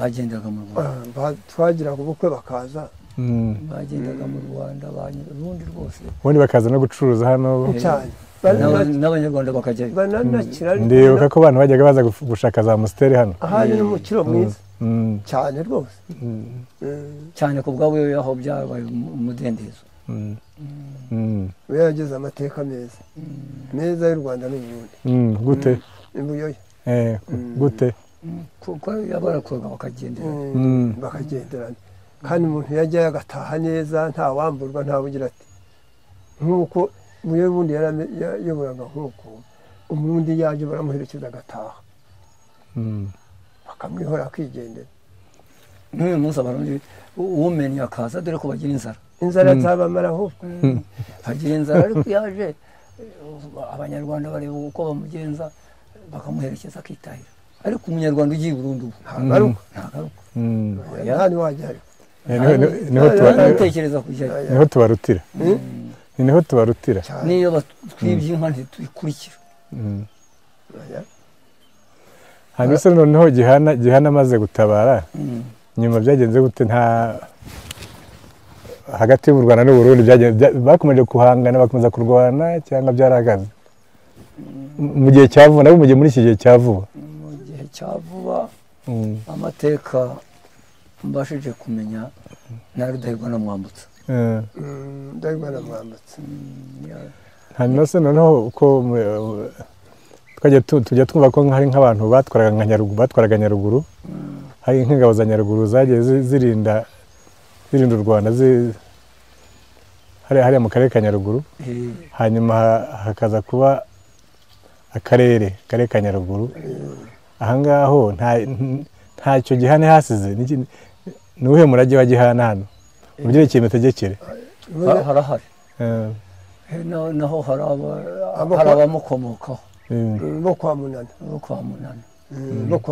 bagendaga mu Rwanda twagiraga ubukwe bakaza bagendaga mu Rwanda ubundi rwose ubundi bakaza no gucuruza hano cyane n'abanyarwanda bakajyayo ndibuka ko abantu bajyaga baza gushaka za musiteri hano ahari n'umukiro mwiza cyane rwose cyane ku bwabo aho byabaye umudendezo we yagize amateka meza y'u Rwanda n'Uburundi gute imbuyoyo gute kuko yabarakwaga bakagenderana kandi umuntu yajyayo agataha neza nta wamburwa nta ugira ati nk'uko muyo bundi yayoboraga nk'uko umurundi yaje baramuherekeza agataha bakamwihora akigendera n'uyu munsi abarundi uwumenye akaza dore ko bagira inzara zabamara ahubwo bagira inzara ariko yaje abanyarwanda bareba uko bamugenza bakamuherekeza akitahira ariko umunyarwanda ugiye i Burundi ntagaruka yani wajyayo ntekereza kujyayo niho tubarutira niho tubarutira niyo batwibye inka ntituyikurikira hanyuma se noneho gihana amaze gutabara nyuma byagenze gute hagati y'u Rwanda n'u Burundi bakomeje guhangana bakomeza kurwana cyangwa byaragaze mu gihe cya vuba nabo muri iki gihe cya vuba mu gihe cya vuba amateka mbashije kumenya na Rudahigwa na Mwambutsa Rudahigwa na Mwambutsa hanyuma se noneho uko tujya twumva ko hari nk'abantu batwaraga Nyaruguru hari nk'ingabo za Nyaruguru zagiye zirinda u Rwanda hariya mu karere ka Nyaruguru hanyuma hakaza kuba akarere ka Nyaruguru ahangaho ntacyo gihane hasize ni uwuhe murage wa gihana hano mu byerekeye imitegekere harahari naho hari abamukomokaho bo kwa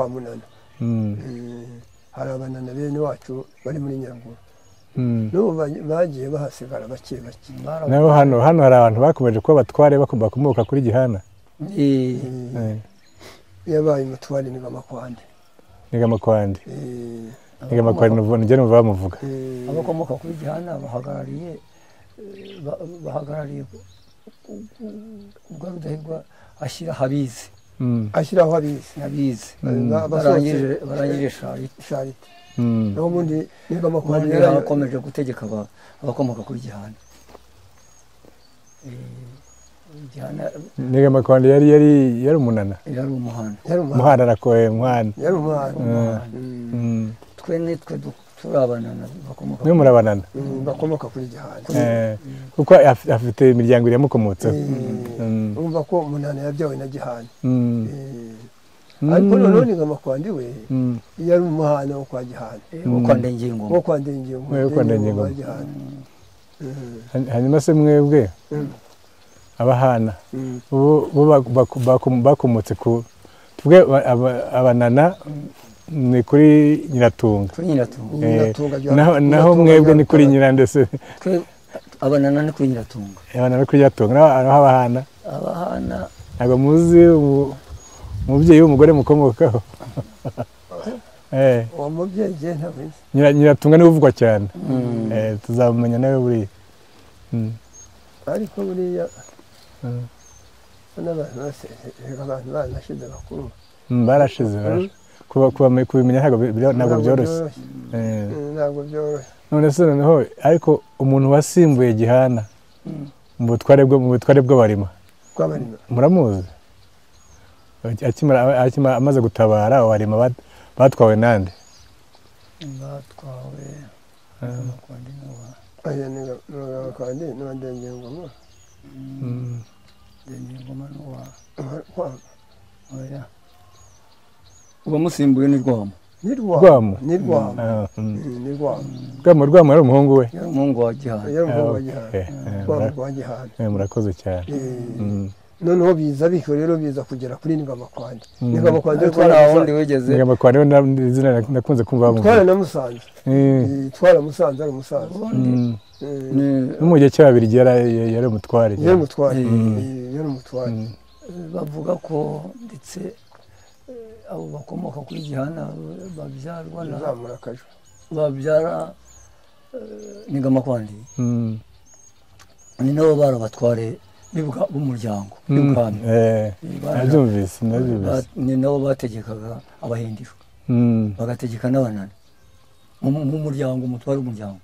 Munana hari abanana bene wacu bari muri Nyaruguru n'ubu bagiye bahasigara bake nabo hano hari abantu bakomeje kuba batware bakomoka kuri gihana yabaye umutware Nigamakwande njye numva bamuvuga abakomoka kuri gihana bahagarariye ubwa Rudahigwa ashyiraho abizi barangije Charite naho ubundi Nigamakwande yarakomeje gutegeka abakomoka kuri gihana Nigamakwande yari umunana yari umuhana yari umuhana twe nitwe turi abanana bakomoka kuri gihana kuko afite imiryango yamukomotseho urumva ko umunana yabyawe na gihana ariko noneho Nigamakwande we yari umuhana wo kwa gihana wo kwa Ndengingoma hanyuma se mwebwe abahana bo bakomotse ku tuvuge abanana ni kuri Nyiratunga. kuri Nyiratunga. Naho mwebwe ni kuri Nyirandese. Abanana ni kuri Nyiratunga. Abanana ni kuri Nyiratunga. Naho Abahana ntabwo muzi umubyeyi w'umugore mukomokaho. uwo mubyeyi je ntabizi. Nyiratunga niwe uvugwa cyane. Tuzamumenya nawe buriya. ariko buriya n'abantu banashize bakuru. Barashize kubimenya ntabwo byoroshye. Ntabwo byoroshye. None se noneho ariko umuntu wasimbuye Gihana mu butware bw'Abarima muramuzi? Akimara amaze gutabara Abarima batwawe nande? Batwawe kandi n'Ndengengoma. Ndengengoma uwamusimbuye ni Rwamo. Rwamo yari umuhungu we? Yari umuhungu wa Gihana. Murakoze cyane. Noneho biza bityo rero biza kugera kuri Ningamakwande. Ningamakwande twarahundi wigeze. Ningamakwande izina nakunze kumva bamuvuga. Twaramusanze. Twaramusanze ari umusaza. No mu gihe cy'Ababiligi yari umutware. Yari umutware. Bavuga ko ndetse abo bakomoka kuri Gihana babyarwa na Zamurakajwe. Babyara Ningamakwande. Ni nabo barabatware b'umuryango w'ubwami. Nabyumvise. Ni nabo bategekaga Abahindiro. Bagategeka n'Abanani mu muryango, umutware w'umuryango.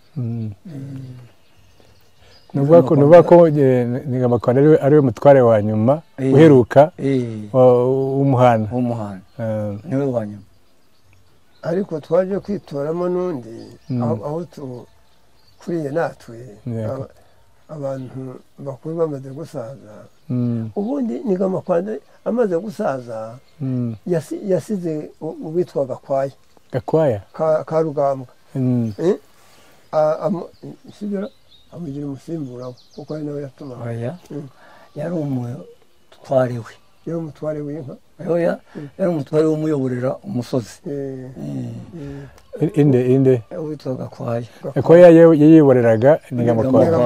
Nuvuga ko Ningamakwande ari we mutware wa nyuma uheruka w'Umuhana. Niwe wa nyuma. Ariko twaje kwitoramo n'undi aho kuriye natwe abantu bakuru bamaze gusaza. Ubundi Ningamakwande amaze gusaza yasize uwitwa Gakwaya ka Rugambwa. Amugira umusimbura kuko ari nawe yatumaga. Yari umutware we. Yari umutware w'inka. Yari umutware w'umuyoborera umusozi. Inde witwa Gakwaya. Gakwaya yayiboreraga Ningamakwande.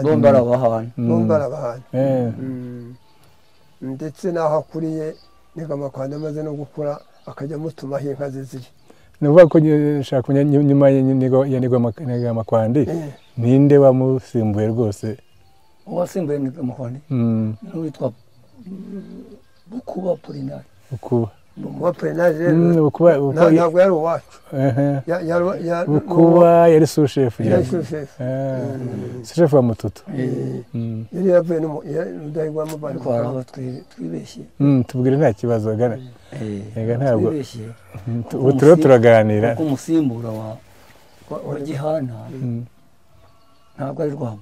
Bombi arabahana. Ndetse n'aho akuriye Ningamakwande amaze no gukura akajya amutumaho inka ze ziri. Nuvuga ko nshaka kumenya nyuma ya Ningamakwande ninde wamusimbuye rwose? Uwasimbuye Ningamakwande n'uwitwa Bukuba Apolinari. Bukuba Apolinari ntabwo yari uwacu. Bukuba yari sushefu. Sushefu wa Mututu. Yari yavuye n'Udahigwa mu Bana. Twaraho twibeshye. Tubwire nta kibazo gana. Ntabwo. Ubu turaganira. Kuko umusimbura wa Gihana ntabwo ari Rwamo.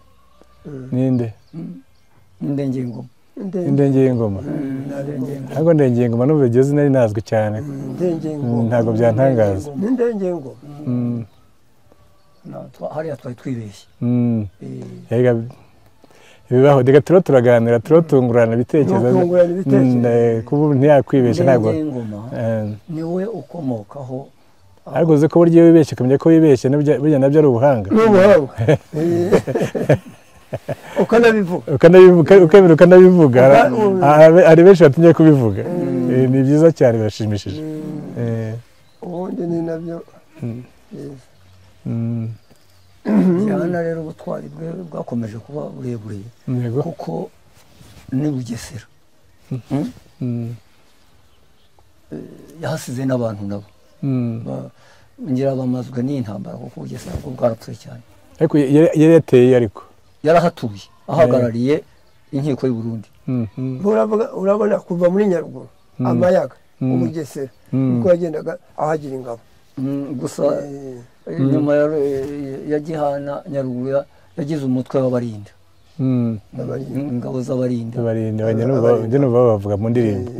Ninde? Ndengengoma. Ndengengoma. Ntabwo Ndengengoma n'ubu bigeze nari nazwi cyane. Ntabwo byantangaza. Ndengengoma. Hariya twari twibeshye. Ibibaho reka turaganira turotungurana ibitekerezo. Kuba ntiyakwibeshya ntabwo. Niwe ukomokaho. Ariko uzi ko buryo wibeshye ukamenya ko wibeshye burya nabyo ari ubuhanga. Ukanabivuga. Hari benshi batinye kubivuga. Ni byiza cyane, birashimishije. Ubundi ni nabyo. Gihana rero ubutwari bwe bwakomeje kuba burebure kuko ni Bugesera. Yahasize n'abantu nabo. Ngira bamazwe n'intambara kuko Bugesera bwo bwarapfuye cyane. Ariko yari yateye ariko yarahatuye ahagarariye inkiko y'u Burundi. Urabona kuva muri Nyaruguru Amayaga Bugesera uko yagendaga ahagira ingabo. Gusa nyuma ya Gihana Nyaruguru yagize umutwe w'abarinda. Ingabo z'abarinda. Njye numva bavuga mu ndirimbo.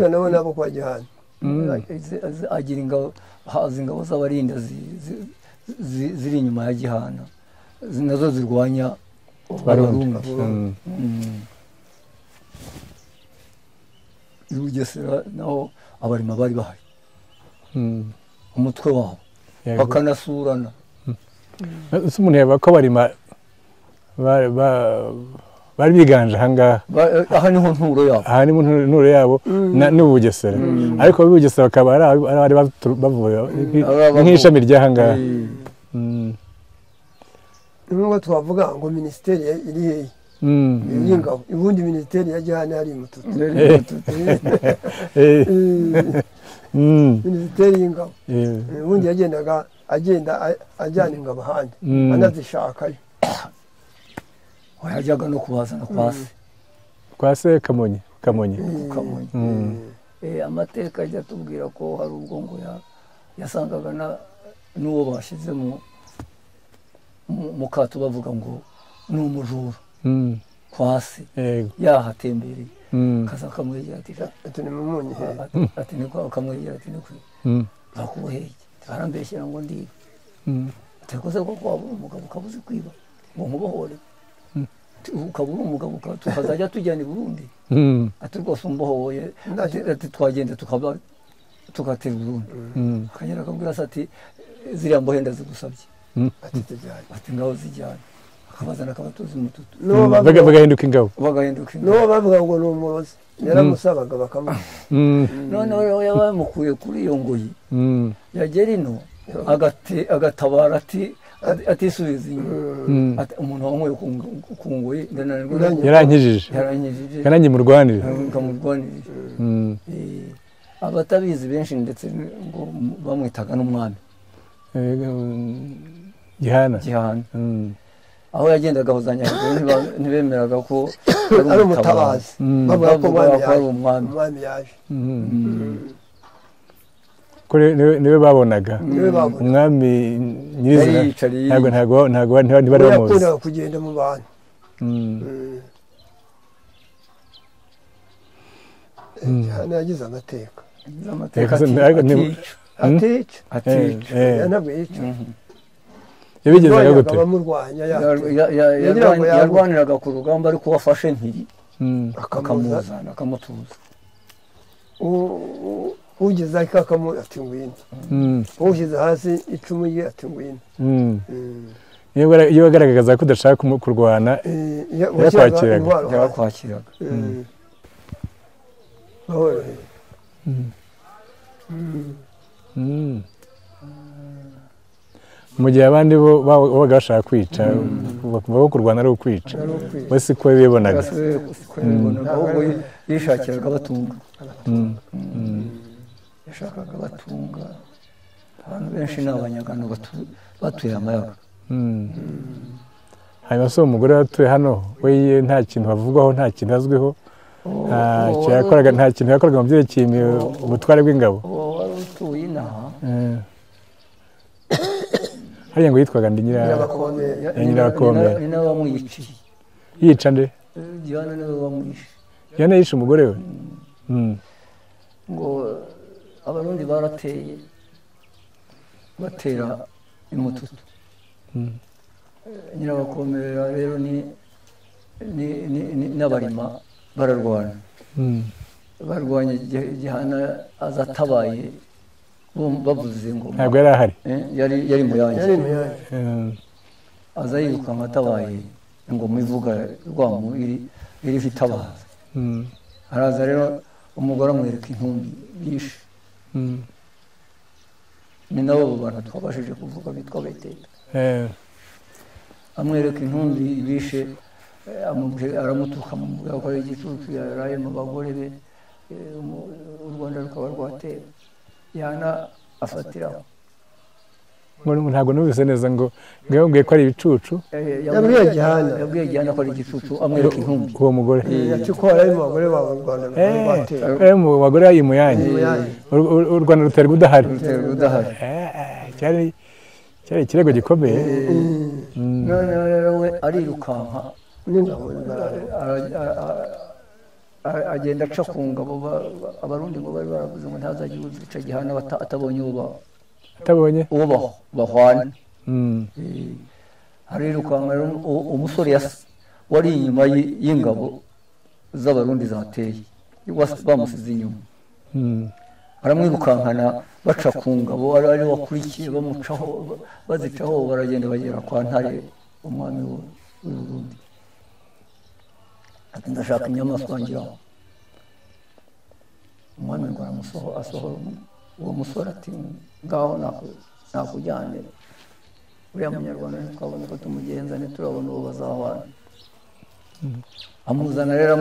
Nabo nabo kwa Gihana. Agira ingabo, haza ingabo z'abarinda ziri inyuma ya Gihana. Nazo zirwanya Abarundi. Bugesera naho Abarima bari bahari. umutwe wabo bakanasurana. Umuntu yaba ko barima bari biganje ahangaha. Aha niho nturo yabo. Aha niho nturo yabo n'Ubugesera. Ariko Ubugesera bakaba ari bavuye nk'ishami ry'ahangaha. Nubwo twavuga ngo minisiteri iri hehe y'ingabo, ubundi minisiteri ya Gihana yari Mututu. Minisiteri y'ingabo ubundi yagendaga ajyana ingabo ahandi anazishakayo. Wajyaga no kubazana kwa se Kamonyi. Amateka ajya tubwira ko hari ubwo ngo yasangaga n'uwo bashyize mu kato bavuga ngo ni umujura kwa se yahatembereye. Kaza akamwegera ati ni mumunyi ati niko akamwegera ati niko bakuboheye barambeshyira ngo ndiba atakoze ko wabura umugabo ukabuze kwiba ngo mubohore ukabura umugabo tukazajya tujyana i Burundi ati rwose umbohoye ati twagenda tugatera Burundi. Akanyera akabwira se ati ziriya mbohe ndazigusabye ati ngaho zijyana akabazana akabatuza Mututu bagahinduka ingabo. N'uwo bavuga ngo ni umurozi yaramusabaga bakamuha. Noneho yabamukuye kuri iyo ngoyi yagera ino agatabara atisubiza inyuma. Umuntu wanyweye ku ngoyi yarankijije kanange murwanire. Abatabizi benshi ndetse ngo bamwitaga n'umwami Gihana. Aho yagendaga hozanya ntibemeraga ko ari umutabazi, bavuga ko ari umwami yaje. Niwe babonaga umwami nyirizina ntabwo ntibari bamuzi. Yakundaga kugenda mu bantu. Gihana yagize amateka atica ntabwo yica. Yabigezaga gute? Yarwaniraga ku rugamba ariko wafashe mpiri akamuzana akamutuza. Ugeze ariko ati ngwino, ushyize hasi icumu rye ati ngwino. Iyo wagaragaza ko udashaka kurwana yarakwakiraga. Mu gihe abandi bo babaga bashaka kwica bakumva ko kurwana ari ukwica, we siko bibonaga. Ahubwo yishakiraga abatunga. Yashakaga abatunga. Abantu benshi ni abanyagano batuye amayaga. Hanyuma se umugore watuye hano we nta kintu bavugwaho, nta kintu azwiho, nta kintu yakoraga mu byerekeye ubutware bw'ingabo. Wari utuye inaha hariya ngo yitwaga ndi Nyirabakomera. Ni nawe wamwiciye. Yica nde? Gihana niwe wamwishe. Gihana yishe umugore we? Ngo Abarundi barateye batera i Mututu. Nyirabakomera rero n'abarima bararwana. Barwanye Gihana aza atabaye bavuze ngo ntabwo yari ahari. Yari mu yanjye. Aza yirukanka atabaye ngo mivuga rwamu iri fitabaza. Araza rero umugore amwereka intumbi yishe. Ni nabo bantu twabashije kuvuga bitwa Beteta. Amwereka intumbi bishe, aramutuka mu mugabo ko ari igicucu yaraye mu bagore be, u Rwanda rukaba rwatera. Gihana afatiraho. Ntabwo numvise neza ngo yabwiye ko ari ibicucu. Yabwiye Gihana ko ari igicucu amwereka intumbi. Uwo mugore ati ko ari mu bagore babo u Rwanda rwatera. Mu bagore ari mu yanjye. U Rwanda ruterwa udahari. Cyari ikirego gikomeye. Noneho rero we arirukanka agenda aca ku ngabo. Abarundi ngo bari baravuze ngo ntazajye uzica Gihana atabonye uwo bahwana. Arirukanka rero umusore wari inyuma y'ingabo z'Abarundi zateye bamusize inyuma. baramwirukankana baca ku ngabo ari wakurikiye bamucaho bazicaho baragenda bagera kwa Ntare umwami w'u Burundi ati ndashaka inyamaswa ngiraho umwami ngo asohora uwo musore ati ngaho nakujyane uriya munyarwanda twabona ko tumugenzane turabona uwo bazahwana amuzana rero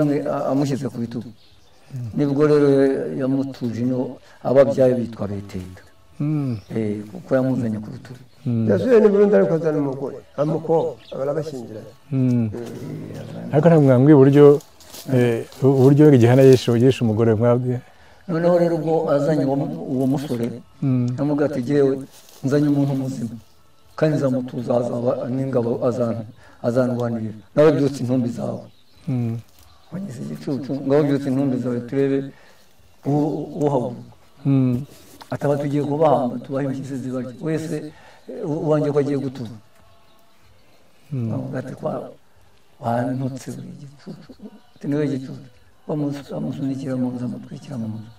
amushyize ku bitugu nibwo rero yamutuje ababyaye bitwa Betenda kuko yamuzanye ku bitugu yasuye ni Burundi ariko azana umugore amukobwa barabashyingirana ariko ntabwo mwambwiye uburyo Gihana yishe umugore mwabwiye noneho rero ubwo azanye uwo musore namubwira ati jyewe nzanye umuntu muzima kandi nzamutuza n'ingabo azanwanirira nawe byutse intumbi zawe wagize igicucu ngaho byutse intumbi zawe turebe uhavuga ataba tugiye kubahamba tubahe impyisi zibarya wese uwanjye ko agiye gutura ati kwa wantutse buri gicucu ati niwe gicucu bamusunikira mu nzu amutwikira mu nzu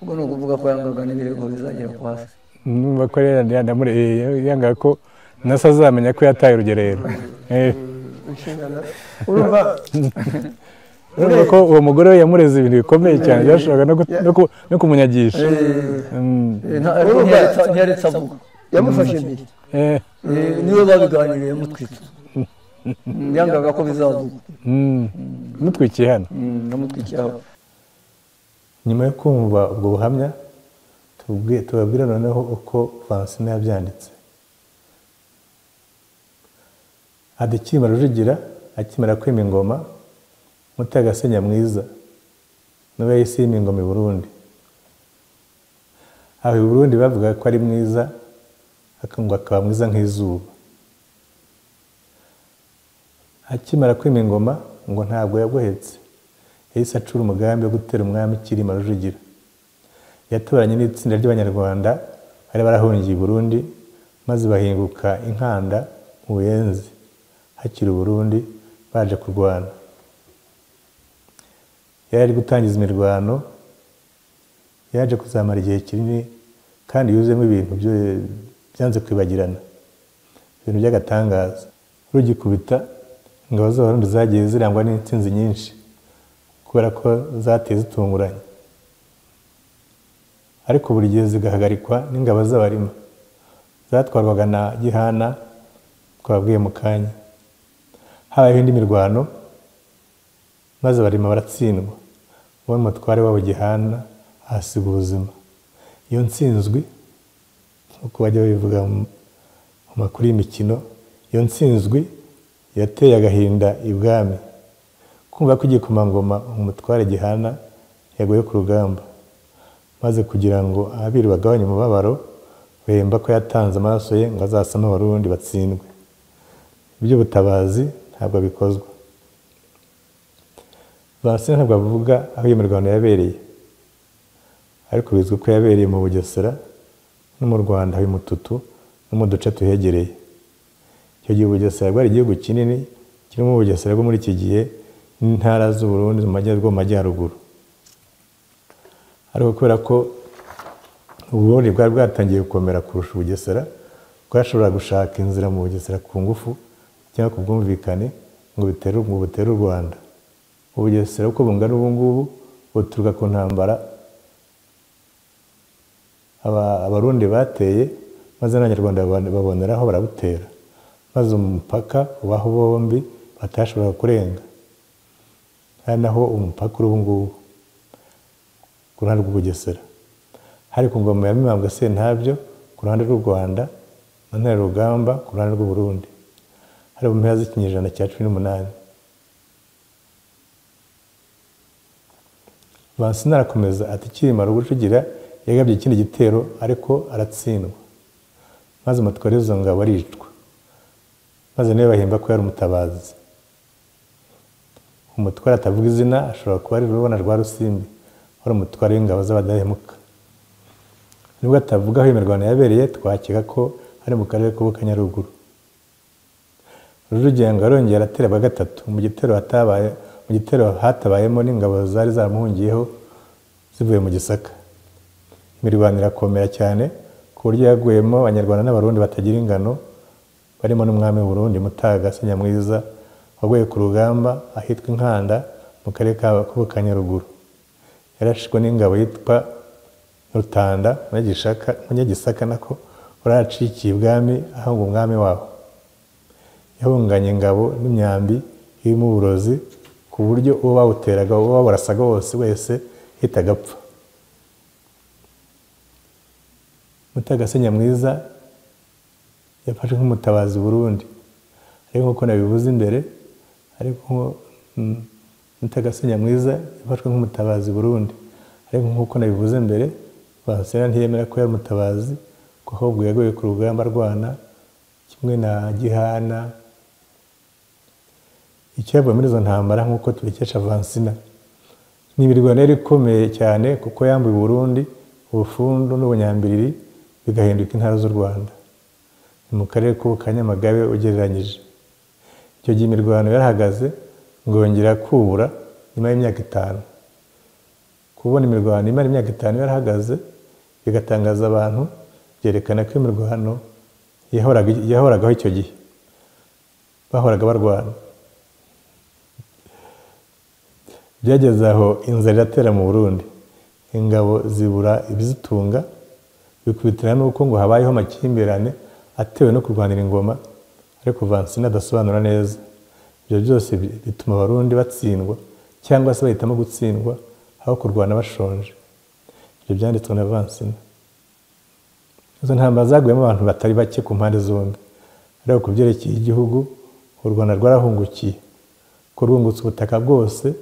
ubwo ni ukuvuga ko yangaga n'ibirego bizagera ku hasi numva ko rero yangaga ko nasa azamenya ko yataye urugerero urumva ko uwo mugore we yamureze ibintu bikomeye cyane byashoboraga no kumunyagisha ntiyaretse avuga yamufashe impiri niwe babiganiriye yamutwitse yangaga ko bizavuga mutwikiye hano namutwikiye hano nyuma yo kumva ubwo buhamya tubabwira noneho uko Francine yabyanditse adikima Rujugira akimara kwima ingoma Mutagasenya mwiza niwe yahise yima ingoma i Burundi aho i Burundi bavuga ko ari mwiza ngo akaba mwiza nk'izuba akimara kwima ingoma ngo ntabwo yagohetse yahise acura umugambi wo gutera umwami Cyilima Rujugira yatabaranye n'itsinda ry'abanyarwanda bari barahungiye i Burundi maze bahinguka inkanda mu Buyenzi hakiri Burundi baje kurwana yari gutangiza imirwano yaje kuzamara igihe kinini kandi yuzemo ibintu byanze kwibagirana ibintu by'agatangaza rugikubita ingabo z'Abarundi zagiye zirangwa n'intsinzi nyinshi kubera ko zateye zitunguranye ariko buri gihe zigahagarikwa n'ingabo z'Abarima zatwarwaga na Gihana twabwiye mu kanya habayeho indi mirwano maze Abarima baratsindwa uwo mutware wabo Gihana ahasiga ubuzima iyo ntsinzwi uko bajya babivuga mu makuru y'imikino iyo ntsinzwi yateye agahinda ibwami kumva ko igikomangoma umutware Gihana yaguye ku rugamba maze kugira ngo abiru bagabanye umubabaro bemba ko yatanze amaraso ye ngo azasame Abarundi batsindwe ibyo butabazi ntabwo bikozwe Francine ntabwo avuga aho iyo mirwano yabereye ariko bizwi ko yabereye mu Bugesera no mu Rwanda hari Mututu no mu duce tuhegereye icyo gihe Bugesera bwari igihugu kinini kirimo Bugesera bwo muri iki gihe n'intara z'u Burundi mu majyaruguru ariko kubera ko Uburundi bwari bwatangiye gukomera kurusha Bugesera bwashobora gushaka inzira mu Bugesera ku ngufu cyangwa ku bwumvikane ngo butere u Rwanda Ubugesera uko bungana ubu ngubu buturuka ku ntambara Abarundi bateye maze n'Abanyarwanda baboneraho barabutera maze umupaka ubaho bombi batashobora kurenga ari naho umupaka uri ubu ngubu ku ruhande rw'Ubugesera hari ku ngoma ya Mibambwe Sentabyo ku ruhande rw'u Rwanda na Ntare Rugamba ku ruhande rw'u Burundi hari mu mpera z'ikinyejana cya 18 Francine arakomeza ati Cyilima Rujugira yagabye ikindi gitero ariko aratsindwa maze umutware w'izo ngabo aricwa maze niwe bahimba ko yari umutabazi umutware atavuga izina ashobora kuba ari Rubona rwa Rusimbi wari umutware w'ingabo z'Abadahemuka nubwo atavuga aho imirwano yabereye twakeka ko ari mu karere k'Ubukanyaruguru Rujugira ngo arongera aratera bwa gatatu mu gitero hatabayemo n'ingabo zari zaramuhungiyeho zivuye mu Gisaka. Imirwano irakomera cyane ku buryo yaguyemo Abanyarwanda n'Abarundi batagira ingano, barimo n'umwami w'u Burundi Mutaga Senyamwiza waguye ku rugamba ahitwa Inkanda mu karere ka Nyaruguru. Yarashwe n'ingabo yitwa Rutanda Munyagisaka nako waracikiye ibwami ahunga umwami waho. Yahunganye ingabo n'imyambi irimo uburozi ku buryo uwo bawuteraga uwo bawurasaga wese hitaga apfa. Mutaga Senyamwiza yafashwe nk'umutabazi Burundi, ariko nk'uko nabivuze imbere, ariko Mutaga Senyamwiza yafashwe nk'umutabazi Burundi, ariko nk'uko nabivuze mbere, Vansina ntiyemera ko yari umutabazi, ko ahubwo yaguye ku rugamba arwana kimwe na Gihana. Icyavuye muri izo ntambara nk'uko tubikesha Vansina, ni imirwano yari ikomeye cyane kuko yambuye Burundi ubufundu n'ubunyambiriri bigahinduka intara z'u Rwanda. Ni mu karere ka Nyamagabe ugereranyije. Icyo gihe imirwano yarahagaze ngo yongera kubura nyuma y'imyaka 5. Kubona imirwano imara imyaka 5 yarahagaze bigatangaza abantu, byerekana ko imirwano yahoragaho icyo gihe, bahoraga barwana. Byageze aho inzara iratera mu Burundi, ingabo zibura ibizitunga, bikubitira n'uko ngo habayeho amakimbirane atewe no kurwanira ingoma, ariko Vansina adasobanura neza. Ibyo byose bituma Abarundi batsindwa cyangwa se bahitamo gutsindwa aho kurwana bashonje. Ibyo byanditswe na Vansina. Izo ntambara zaguyemo abantu batari bake ku mpande zombi, ariko ku byerekeye igihugu u Rwanda rwarahungukiye, ko rwungutse ubutaka bwose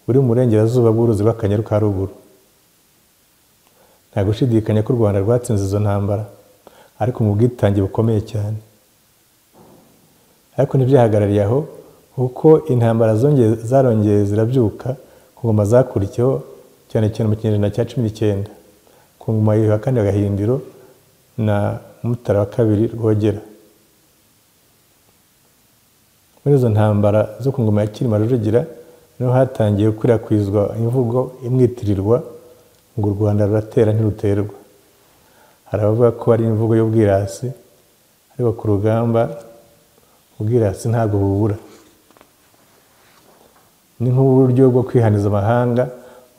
buri mu burengerazuba bw'uruzi rw'Akanyaru ka ruguru. Nta gushidikanya ko u Rwanda rwatsinze izo ntambara, ariko mu bwitange bukomeye cyane. Ariko ntibyahagarariye aho, kuko intambara zarongeye zirabyuka ku ngoma zakurikiyeho, cyane cyane mu kinyejana cya 19 ku ngoma ya kane Gahindiro na Mutara wa kabiri Rwogera. Muri izo ntambara zo ku ngoma ya Cyilima Rujugira niho hatangiye gukwirakwizwa imvugo imwitirirwa ngo u Rwanda ruratera ntiruterwa. Hari abavuga ko ari imvugo y'ubwirasi, ariko ku rugamba ubwirasi ntabwo bubura. Ni nk'uburyo bwo kwihaniza amahanga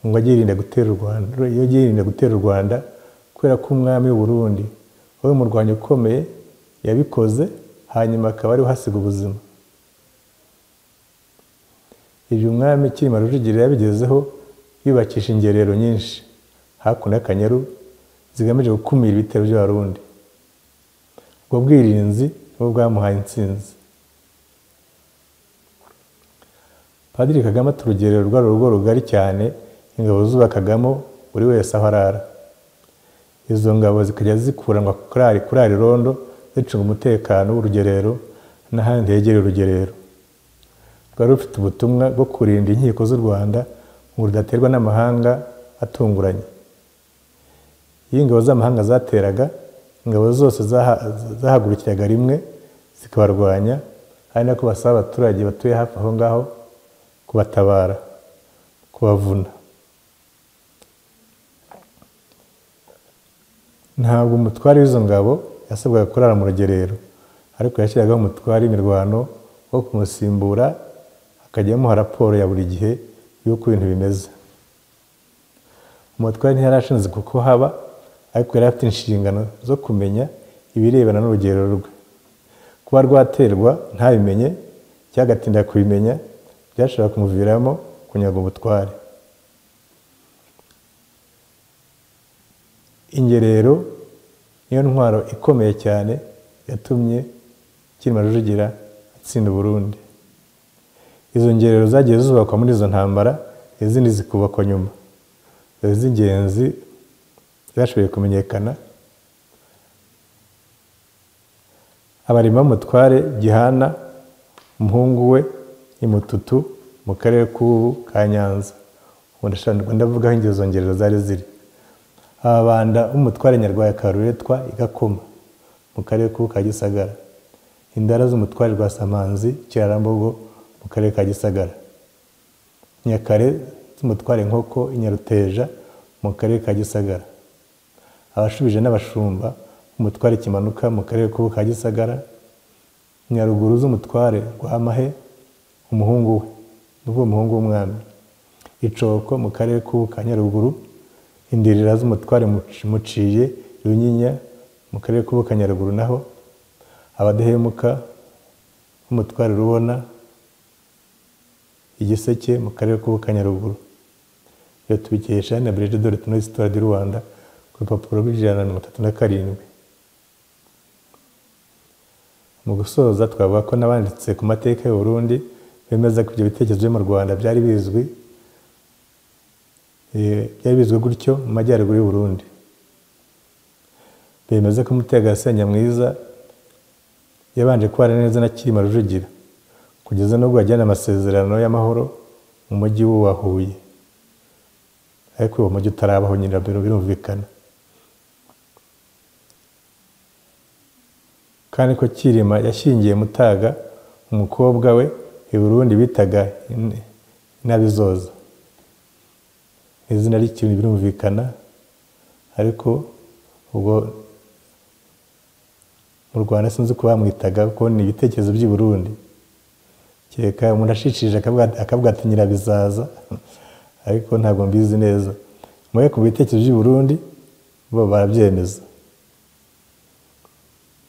ngo agirinde gutera u Rwanda. Iyo agirinde gutera u Rwanda kubera ko umwami w'u Burundi wowe murwanyi ukomeye yabikoze, hanyuma akaba ari hasiga ubuzima. Ibyo umwami Cyilima Rujugira yabigezeho yubakisha ingerero nyinshi hakuno y'Akanyaru zigamije gukumira ibitero by'Abarundi. Ubwo bwirinzi bwo bwamuhaye intsinzi. Padiri Kagame aturugerero rwa rugo rugari cyane, ingabo zubakagamo buri wese aho arara. Izo ngabo zikajya zikuranwa kurari rondo zicunga umutekano w'urugerero n'ahandi hegereye urugerero. Rwari rufite ubutumwa bwo kurinda inkiko z'u Rwanda ngo rudaterwa n'amahanga atunguranye. Iyo ingabo z'amahanga zateraga, ingabo zose zahagurukiraga rimwe zikabarwanya, ari nako basaba abaturage batuye hafi aho ngaho kubatabara, kubavuna. Ntabwo umutware w'izo ngabo yasabwaga kurara mu rugerero, ariko yashyiragaho umutware w'imirwano wo kumusimbura, akajya amuha raporo ya buri gihe y'uko ibintu bimeze. Umutware ntiyarashinzwe kuko haba, ariko yari afite inshingano zo kumenya ibirebana n'urugerero rwe. Kuba rwaterwa ntabimenye cyangwa agatinda kubimenya byashobora kumuviramo kunyaga ubutware. Ingerero niyo ntwaro ikomeye cyane yatumye Cyilima Rujugira atsinda Burundi. Izo ngerero zagiye zubakwa muri izo ntambara, izindi zikubakwa nyuma. Iz'ingenzi zashoboye kumenyekana: abarima mutware Gihana, umuhungu we Imututu mu karere ka Nyanza. Ndavuga aho izo ngerero zari ziri. Ababanda umutware Nyarwaya Karuretwa Igakoma mu karere ka Gisagara. Indara z'umutware Rwasamanzi Kirarambogo mu karere ka Gisagara. Nyakare z'umutware Nkoko Inyaruteja mu karere ka Gisagara. Abashubije n'abashumba umutware Kimanuka mu karere ka Gisagara, Nyaruguru z'umutware Rwamahe umuhungu we, n'ubwo umuhungu w'umwami. Icoko mu karere ka Nyaruguru, Indirira z'umutware Muciye Runyinya mu karere ka Nyaruguru naho, Abadahemuka umutware Rubona Igiseke mu karere ka Nyaruguru. Iyo tubikesha na Brigade de l'État d'Histoire du Rwanda ku rupapuro rw'137. Mu gusoza twavuga ko n'abanditse ku mateka y'u Burundi bemeza ko ibyo bitekerezo byo mu Rwanda byari bizwi gutyo mu majyaruguru y'u Burundi. Bemeza ko Mutega Senyamwiza yabanje kubana neza na Cyilima Rujugira kugeza n'ubwo yajyana amasezerano y'amahoro mu mujyi wa Huye, ariko uwo mujyi utarabaho nyine birumvikana. Kandi ko Cyilima yashingiye Mutaga umukobwa we i Burundi bitaga Inabizoza. Izina ry'ikintu birumvikana, ariko ubwo mu Rwanda sinzi ko bamwitaga kuko ni ibitekerezo by'i Burundi. Kereka umuntu ashishije akavuga ati Nyirabizaza, ariko ntabwo mbizi neza. Mwe ku bitekerezo by'i Burundi bo barabyemeza.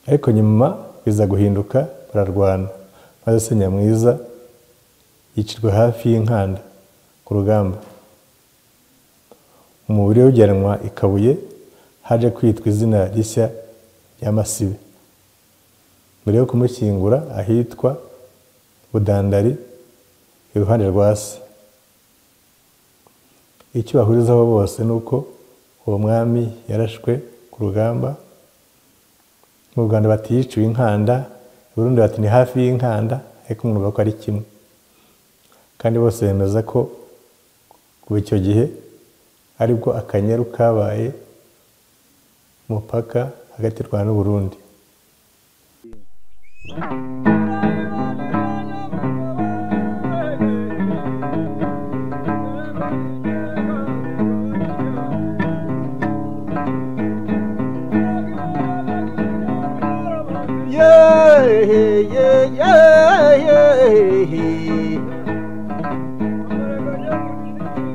Ariko nyuma biza guhinduka, bararwana, maze Senyamwiza yicirwa hafi y'Inkanda ku rugamba. Umubiri we ujyanwa i Kabuye, haje kwitwa izina rishya rya Masibe. Mbere yo kumushyingura ahitwa Budandari iruhande rwa se. Icyo bahurizaho bose nuko uwo mwami yarashwe ku rugamba. Mu Rwanda bati yiciwe Inkanda, i Burundi bati ni hafi y'Inkanda, ariko mwumva ko ari kimwe. Kandi bose bemeza ko kuva icyo gihe aribwo Akanyaru kabaye umupaka hagati y'u Rwanda n'u Burundi.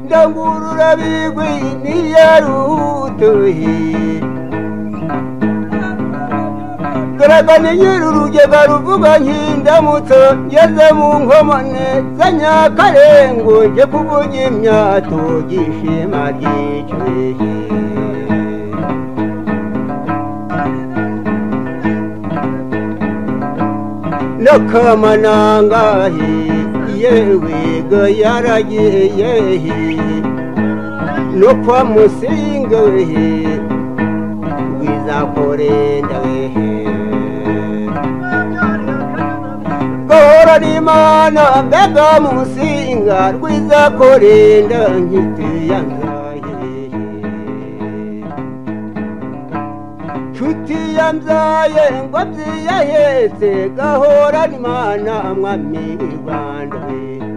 Ndangurura bigwi niyarutuhi garagane nyir'urugega ruvuga nk'indamutso ngeze mu nkomane za Nyakarengo nje kuvuga imyato gishima ry'icyuhi n'akamanangahe yewe ga yaragiye no kwa Musinga wehe wizakorenda wehe gahora n'Imana mbega Musinga rwizakorenda nkitiyangahe nshuti yambyaye ngo byiyahetse gahora n'Imana mwami w'i Rwanda we